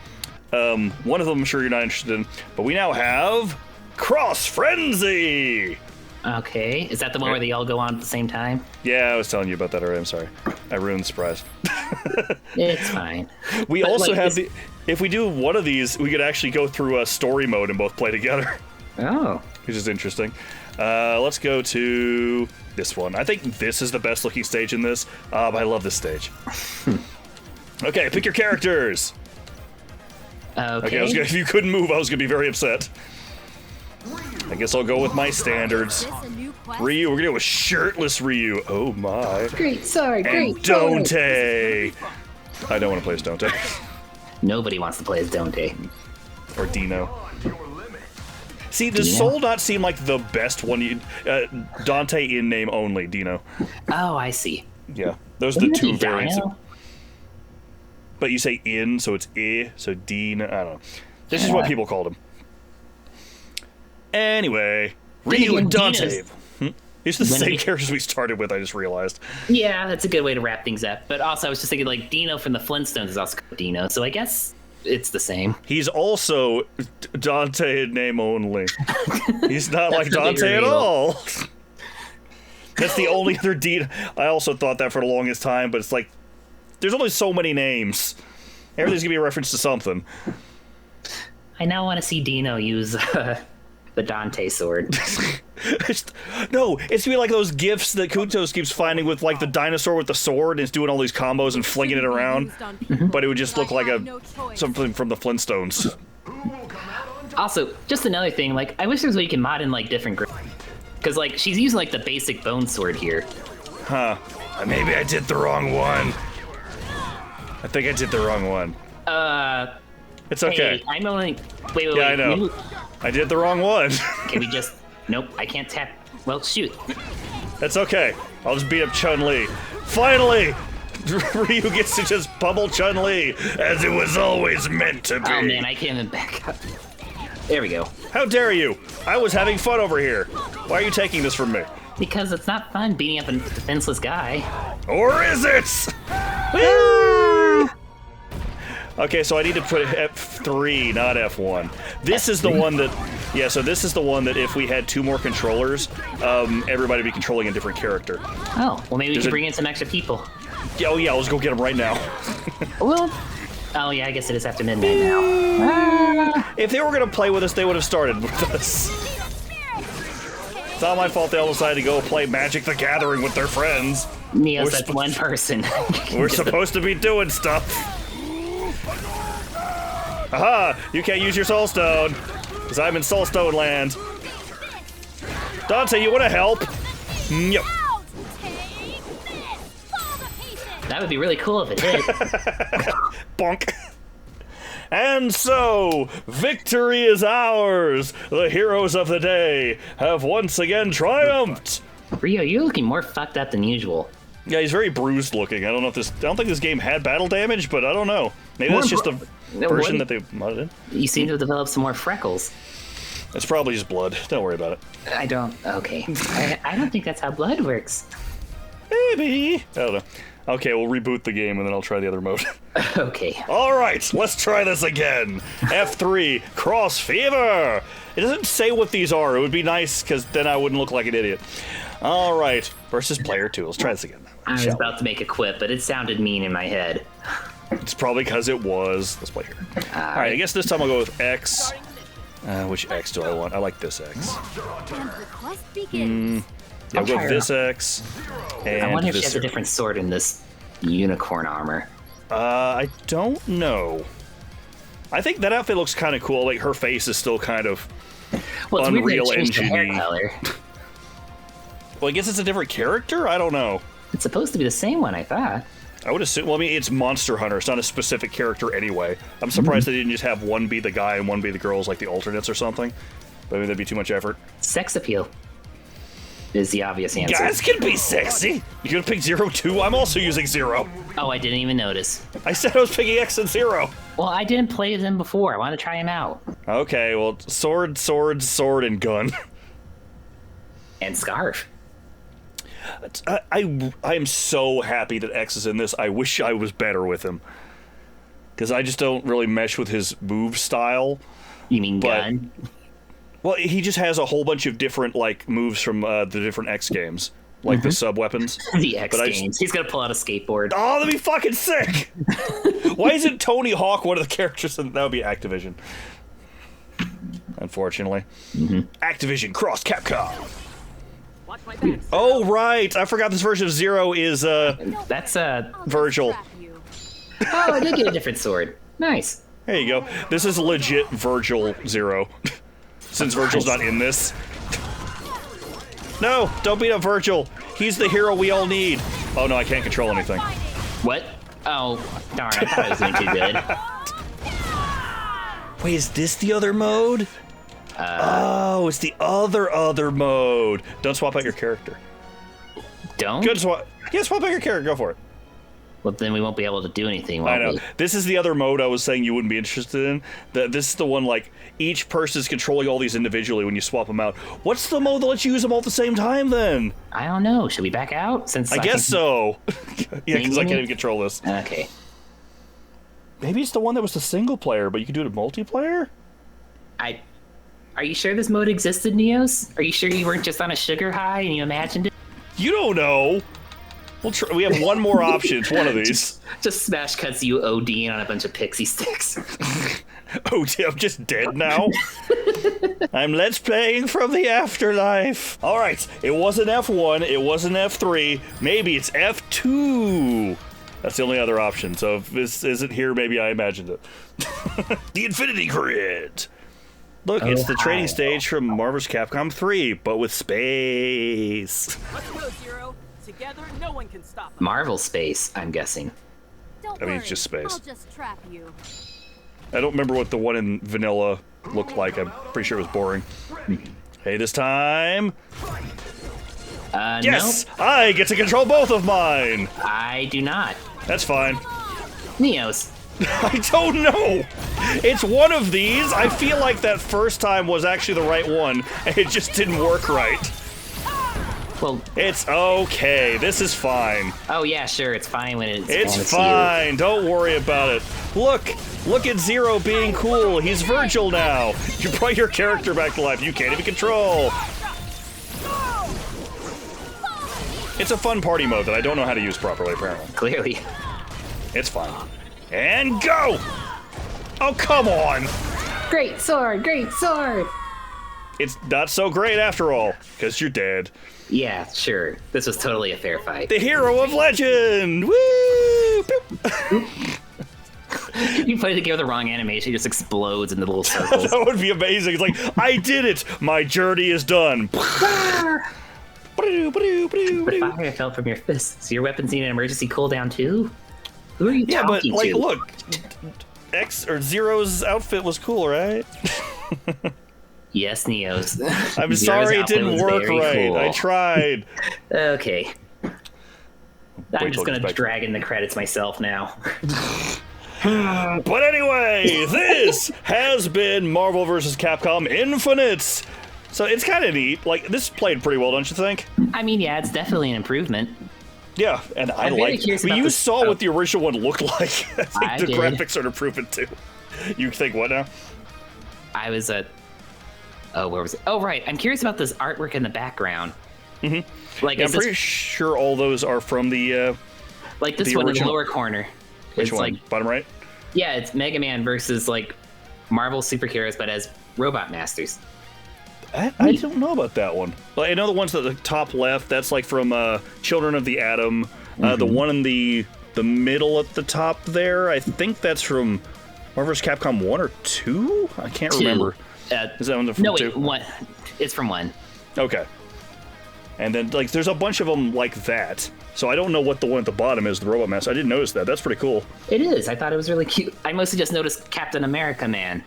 One of them I'm sure you're not interested in, but we now have Cross Frenzy! Okay. Is that the one where they all go on at the same time? Yeah, I was telling you about that already. I'm sorry. I ruined the surprise. It's fine. We But, also like, have the... If we do one of these, we could actually go through a story mode and both play together, Oh. which is interesting. Let's go to this one. I think this is the best looking stage in this. I love this stage. Okay, pick your characters. Okay. Okay, if you couldn't move, I was going to be very upset. I guess I'll go with my standards. Ryu, we're going to go with shirtless Ryu. Oh my. Great, sorry, And Dante. I don't want to play as Dante. Nobody wants to play as Dante. Or Dino. See, does Dino? Soul not seem like the best one? Dante in name only, Dino. Oh, I see. Yeah, those are Wouldn't the it two be variants. Dino? But you say in, so it's I, so Dino. I don't know. This is what people called him. Anyway, Ryu and Dante. These are the When same we- characters we started with, I just realized. Yeah, that's a good way to wrap things up. But also, I was just thinking, like, Dino from the Flintstones is also called Dino, so I guess it's the same. He's also Dante in name only. He's not like the big Dante at reveal. all. That's the only other Dino. I also thought that for the longest time, but it's like, there's only so many names. Everything's gonna be a reference to something. I now want to see Dino use the Dante sword. No, it's gonna be like those gifs that Kutos keeps finding with like the dinosaur with the sword and it's doing all these combos and flinging it around. But it would just look like something from the Flintstones. Also, just another thing, like, I wish there was a way you can mod in, like, different because, like, she's using, like, the basic bone sword here. Huh. Maybe I did the wrong one. I think I did the wrong one. It's okay. Hey, I'm only... Wait, Yeah, I know. I did the wrong one. Can we just... Nope, I can't tap... Well, shoot. That's okay. I'll just beat up Chun-Li. Finally! Ryu gets to just pummel Chun-Li, as it was always meant to be. Oh, man, I can't even back up. There we go. How dare you? I was having fun over here. Why are you taking this from me? Because it's not fun beating up a defenseless guy. Or is it? Woo! Okay, so I need to put F3, not F1. This is the one that... Yeah, so this is the one that if we had 2 more controllers, everybody would be controlling a different character. Oh, well, maybe we can bring in some extra people. Oh yeah, let's go get them right now. Well... Oh, yeah, I guess it is after midnight now. If they were going to play with us, they would have started with us. It's not my fault they all decided to go play Magic the Gathering with their friends. Neos, that's one person. We're supposed to be doing stuff. Aha! You can't use your Soul Stone, because I'm in Soul Stone land. Dante, you want to help? Yep. That would be really cool if it did. Bonk. And so, victory is ours! The heroes of the day have once again triumphed! Rio, you're looking more fucked up than usual. Yeah, he's very bruised looking. I don't think this game had battle damage, but I don't know. Maybe that's just a version that they modded in. You seem to have developed some more freckles. It's probably just blood. Don't worry about it. I don't... Okay. I don't think that's how blood works. Maybe. I don't know. Okay, we'll reboot the game and then I'll try the other mode. Okay. Alright, let's try this again. F3, Cross Fever! It doesn't say what these are. It would be nice, because then I wouldn't look like an idiot. All right, versus player 2. Let's try this again. I was about to make a quip, but it sounded mean in my head. It's probably because it was. Let's play here. All right, I guess this time I'll go with X. Which X do I want? I like this X. And the quest begins. Yeah, I'll go with this X. And I wonder if she this has a different sword in this unicorn armor. I don't know. I think that outfit looks kind of cool. Like, her face is still kind of Well, it's Unreal weird they changed the hair Engine-y. color. Well, I guess it's a different character? I don't know. It's supposed to be the same one, I thought. I would assume, well, I mean, it's Monster Hunter. It's not a specific character anyway. I'm surprised they didn't just have one be the guy and one be the girls, like the alternates or something. But I mean, that'd be too much effort. Sex appeal is the obvious answer. Guys can be sexy. You gonna pick 0 too? I'm also using 0. Oh, I didn't even notice. I said I was picking X and 0. Well, I didn't play them before. I want to try him out. Okay, well, sword, sword, sword, and gun. And scarf. I am so happy that X is in this. I wish I was better with him. Because I just don't really mesh with his move style. You mean But- gun? Well, he just has a whole bunch of different, like, moves from the different X games. Like the sub-weapons. The X But I Games. He's gonna pull out a skateboard. Oh, that'd be fucking sick! Why isn't Tony Hawk one of the characters? That would be Activision. Unfortunately. Activision cross Capcom. Watch my back. Oh, right! I forgot this version of 0 is, That's Virgil. Trap you. Oh, I did get a different sword. Nice. There you go. This is legit Virgil 0. Since Virgil's not in this. No! Don't beat up Virgil! He's the hero we all need! Oh no, I can't control anything. What? Oh, darn, I thought I was doing too good. Wait, is this the other mode? Oh, it's the other mode. Don't swap out your character. Don't? Good swap. Yeah, swap out your character. Go for it. Well, then we won't be able to do anything, I won't know. we? This is the other mode I was saying you wouldn't be interested in. This is the one, like, each person's controlling all these individually when you swap them out. What's the mode that lets you use them all at the same time, then? I don't know. Should we back out? Since I guess so. Yeah, because I can't even control this. Okay. Maybe it's the one that was the single player, but you can do it in multiplayer? Are you sure this mode existed, Neos? Are you sure you weren't just on a sugar high and you imagined it? You don't know. We have one more option. It's one of these. Just smash cuts you ODing on a bunch of pixie sticks. Oh, I'm just dead now? I'm let's playing from the afterlife. All right, it wasn't F1, it wasn't F3, maybe it's F2. That's the only other option, so if this isn't here, maybe I imagined it. The Infinity Grid. Look, it's the training stage from Marvel's Capcom 3, but with space. Let's go, Zero. Together, no one can stop us. Marvel space, I'm guessing. Don't I mean, worry. it's just space. I'll just trap you. I don't remember what the one in vanilla looked like. I'm pretty sure it was boring. Hey, this time... Yes! Nope, I get to control both of mine! I do not. That's fine. Neos. I don't know! It's one of these. I feel like that first time was actually the right one, and it just didn't work right. Well, It's okay. This is fine. oh yeah, sure, it's fine when it's It's fantasy. fine. Don't worry about it. Look at Zero being cool. He's Virgil now. You brought your character back to life. You can't even control. It's a fun party mode that I don't know how to use properly, apparently. Clearly. It's fine. And go! Oh, come on! Great sword, great sword! It's not so great after all, because you're dead. Yeah, sure. This was totally a fair fight. The hero of legend! Woo! Boop. You play the game with the wrong animation, it just explodes into little circles. That would be amazing. It's like, I did it! My journey is done. The fire I felt from your fists. Your weapons need an emergency cooldown too? Who are you Yeah, but, talking like, to? look. X or Zero's outfit was cool, right? Yes, Neos. I'm Zero's sorry it outfit didn't was work very right. cool. I tried. Okay. I'm till just it gonna gets back. drag in the credits myself now. But anyway, this has been Marvel vs. Capcom Infinite. So it's kind of neat. Like, this played pretty well, don't you think? I mean, yeah, it's definitely an improvement. Yeah, and I I'm very like curious it. about You this- saw what the original one looked like. I think I the did. graphics are an improvement too. You think what now? I was Oh, where was it? Oh, right. I'm curious about this artwork in the background. Mm-hmm. Like, Yeah, I'm pretty sure all those are from the. Like this the one in the original. lower corner. Which It's one? like, Bottom right? yeah, it's Mega Man versus like Marvel superheroes, but as robot masters. I don't know about that one. Like, I know the ones at the top left. That's like from Children of the Atom. The one in the middle at the top there. I think that's from Marvel vs. Capcom 1 or 2. I can't remember. Is that one from no, 2? wait, one. It's from 1. Okay. And then like there's a bunch of them like that. So I don't know what the one at the bottom is. The Robot Master. I didn't notice that. That's pretty cool. It is. I thought it was really cute. I mostly just noticed Captain America Man.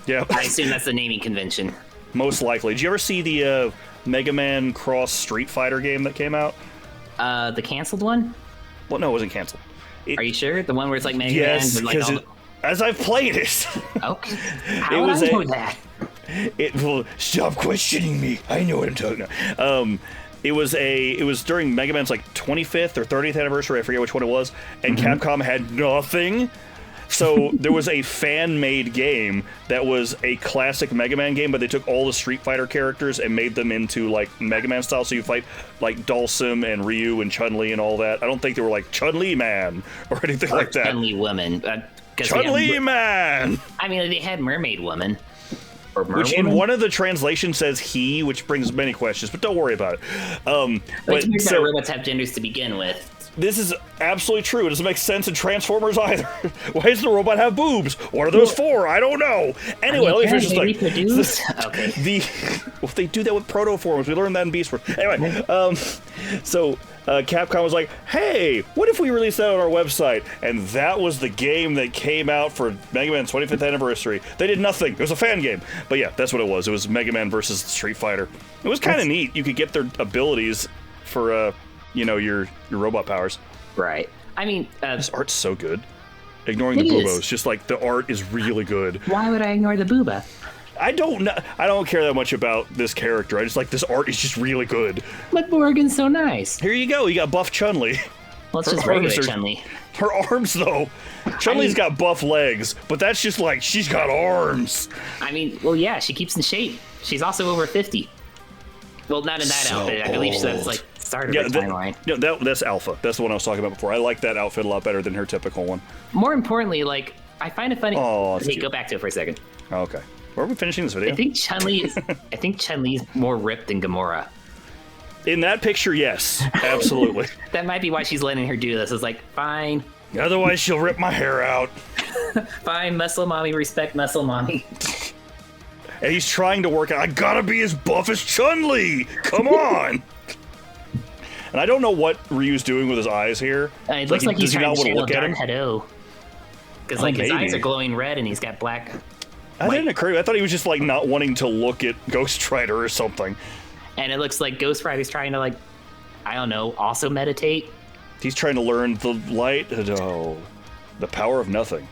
Yeah. I assume that's the naming convention. Most likely. Did you ever see the Mega Man Cross Street Fighter game that came out? The canceled one? Well, no, it wasn't canceled. Are you sure? The one where it's like Mega Yes, Man? With, like, because as I've played it. Okay. How It would was I a- know that? It will stop questioning me. I know what I'm talking about. It was during Mega Man's like 25th or 30th anniversary. I forget which one it was, and Capcom had nothing. So there was a fan-made game that was a classic Mega Man game, but they took all the Street Fighter characters and made them into like Mega Man style. So you fight like Dhalsim and Ryu and Chun-Li and all that. I don't think they were like Chun-Li Man or anything like that. Chun-Li woman. Chun-Li Man. I mean, they had Mermaid Woman. Or Which in one of the translations says he, which brings many questions, but don't worry about it. But so, robots have genders to begin with. This is absolutely true. It doesn't make sense in Transformers either. Why does the robot have boobs? What are those for? I don't know. Anyway, let me finish this thing. Reproduce? Okay. Well, they do that with protoforms. We learned that in Beast Wars. Anyway, so Capcom was like, hey, what if we release that on our website? And that was the game that came out for Mega Man's 25th anniversary. They did nothing. It was a fan game. But yeah, that's what it was. It was Mega Man versus Street Fighter. It was kind of neat. You could get their abilities for, your robot powers. Right. I mean, This art's so good. Ignoring the boobos, just like the art is really good. Why would I ignore the booba? I don't care that much about this character. I just like this art is just really good. But Morgan's so nice. Here you go. You got buff Chun-Li. Well, it's Her just regular arms are- Chun-Li. Her arms though. Chun-Li's got buff legs, but that's just like she's got arms. I mean, well, yeah, she keeps in shape. She's also over 50. Well, not in that So outfit. I believe that's old. like start of the timeline. That's Alpha. That's the one I was talking about before. I like that outfit a lot better than her typical one. More importantly, like, I find it funny. Oh, that's hey, cute. go back to it for a second. Oh, okay. Where are we finishing this video? I think Chun-Li's more ripped than Gamora. In that picture, yes. Absolutely. That might be why she's letting her do this. It's like, fine, Otherwise, she'll rip my hair out. fine, muscle mommy, respect muscle mommy. And he's trying to work out. I gotta be as buff as Chun-Li! Come on! And I don't know what Ryu's doing with his eyes here. It looks like he's does he trying not to want to channel look at Dark him? Hado. Because, Oh, like, his maybe. eyes are glowing red and he's got black. That didn't occur to me. I thought he was just like not wanting to look at Ghost Rider or something. And it looks like Ghost Rider's trying to, like, I don't know, also meditate. He's trying to learn the light. Oh, the power of nothing.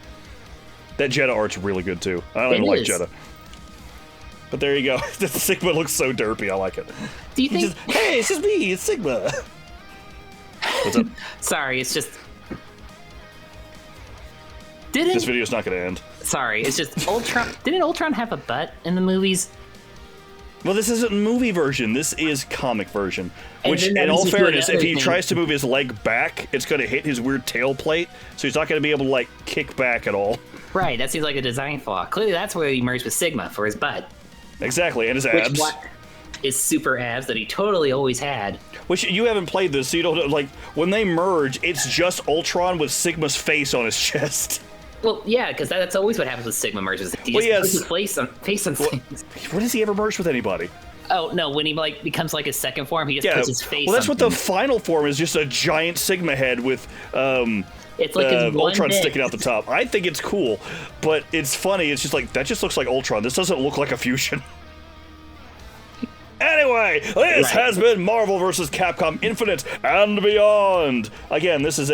That Jeddah art's really good too. I don't It even like is. Jeddah. But there you go. The Sigma looks so derpy. I like it. Do you He think... just, hey, it's just me. It's Sigma. What's up? Sorry, it's just... This video's not going to end. Sorry, it's just Ultron... Didn't Ultron have a butt in the movies? Well, this isn't movie version. This is comic version. And Which, then that in all means you do fairness, if another he thing. tries to move his leg back, it's going to hit his weird tail plate, so he's not going to be able to, like, kick back at all. Right, that seems like a design flaw. Clearly that's where he merged with Sigma for his butt. Exactly, and his Which abs. is super abs that he totally always had. Which, you haven't played this, so you don't know, like, when they merge, it's just Ultron with Sigma's face on his chest. Well, yeah, because that's always what happens with Sigma merges. He Well, just yes. puts his face on things. When has he ever merged with anybody? Oh, no, when he like becomes like his second form, he just Yeah, puts his face well, that's on what the things. final form is, just a giant Sigma head with, It's like his one Ultron bit. sticking out the top. I think it's cool, but it's funny. It's just like, that just looks like Ultron. This doesn't look like a fusion. Anyway, this Right. has been Marvel vs. Capcom Infinite and Beyond. Again, this is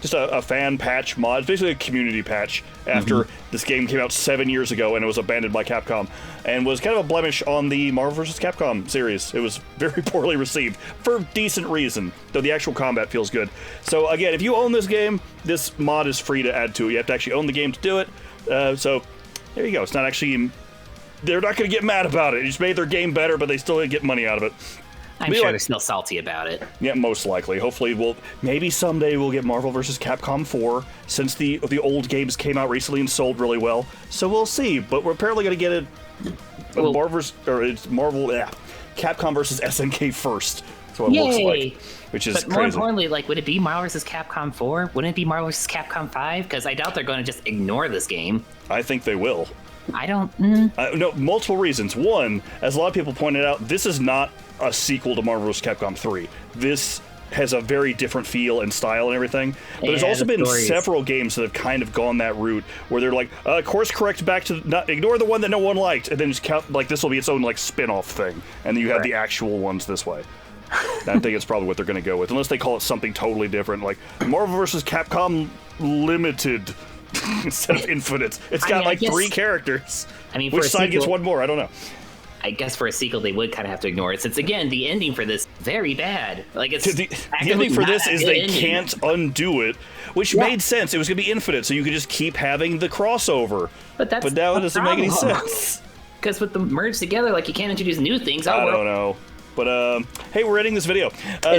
just a fan patch mod. It's basically a community patch after this game came out 7 years ago and it was abandoned by Capcom and was kind of a blemish on the Marvel vs. Capcom series. It was very poorly received for decent reason, though the actual combat feels good. So again, if you own this game, this mod is free to add to it. You have to actually own the game to do it. So there you go. It's not actually they're not going to get mad about it. It just made their game better, but they still didn't get money out of it. I'm sure they're still salty about it. Yeah, most likely. Hopefully, maybe someday we'll get Marvel vs. Capcom 4, since the old games came out recently and sold really well. So we'll see. But we're apparently going to get Capcom vs. SNK first. That's what it looks like, which is but crazy. More importantly, like, would it be Marvel vs. Capcom 4? Wouldn't it be Marvel vs. Capcom 5? Because I doubt they're going to just ignore this game. I think they will. I don't. No, multiple reasons. One, as a lot of people pointed out, this is not a sequel to Marvel vs. Capcom 3. This has a very different feel and style and everything. But there's also been several games that have kind of gone that route, where they're like, course correct back to ignore the one that no one liked, and then just count, like, this will be its own like spin-off thing, and then you have the actual ones this way. I think it's probably what they're going to go with, unless they call it something totally different, like Marvel vs. Capcom Limited instead of Infinite. It's got like 3 characters. I mean, which side gets one more? I don't know. I guess for a sequel, they would kind of have to ignore it, since again, the ending for this very bad. Like, it's the ending for this is they can't undo it, which made sense. It was going to be infinite, so you could just keep having the crossover. But now it doesn't make any sense. Because with them merged together, like, you can't introduce new things. I don't know. But, hey, we're ending this video.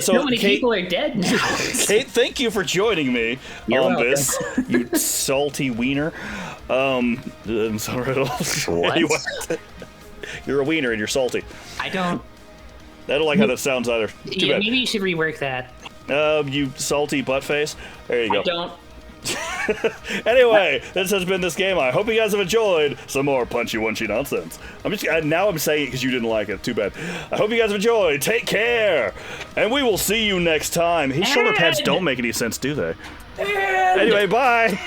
So many people are dead now. Kate, thank you for joining me on this, you salty wiener. Doesn't sound right at all. What? Anyway, you're a wiener and you're salty. I don't like how that sounds either. Too bad. Maybe you should rework that. You salty butt face. There you go. I don't. Anyway, this has been This Game. I hope you guys have enjoyed some more punchy-wunchy nonsense. Now I'm saying it because you didn't like it. Too bad. I hope you guys have enjoyed. Take care, and we will see you next time. His shoulder pads don't make any sense, do they? Anyway, bye.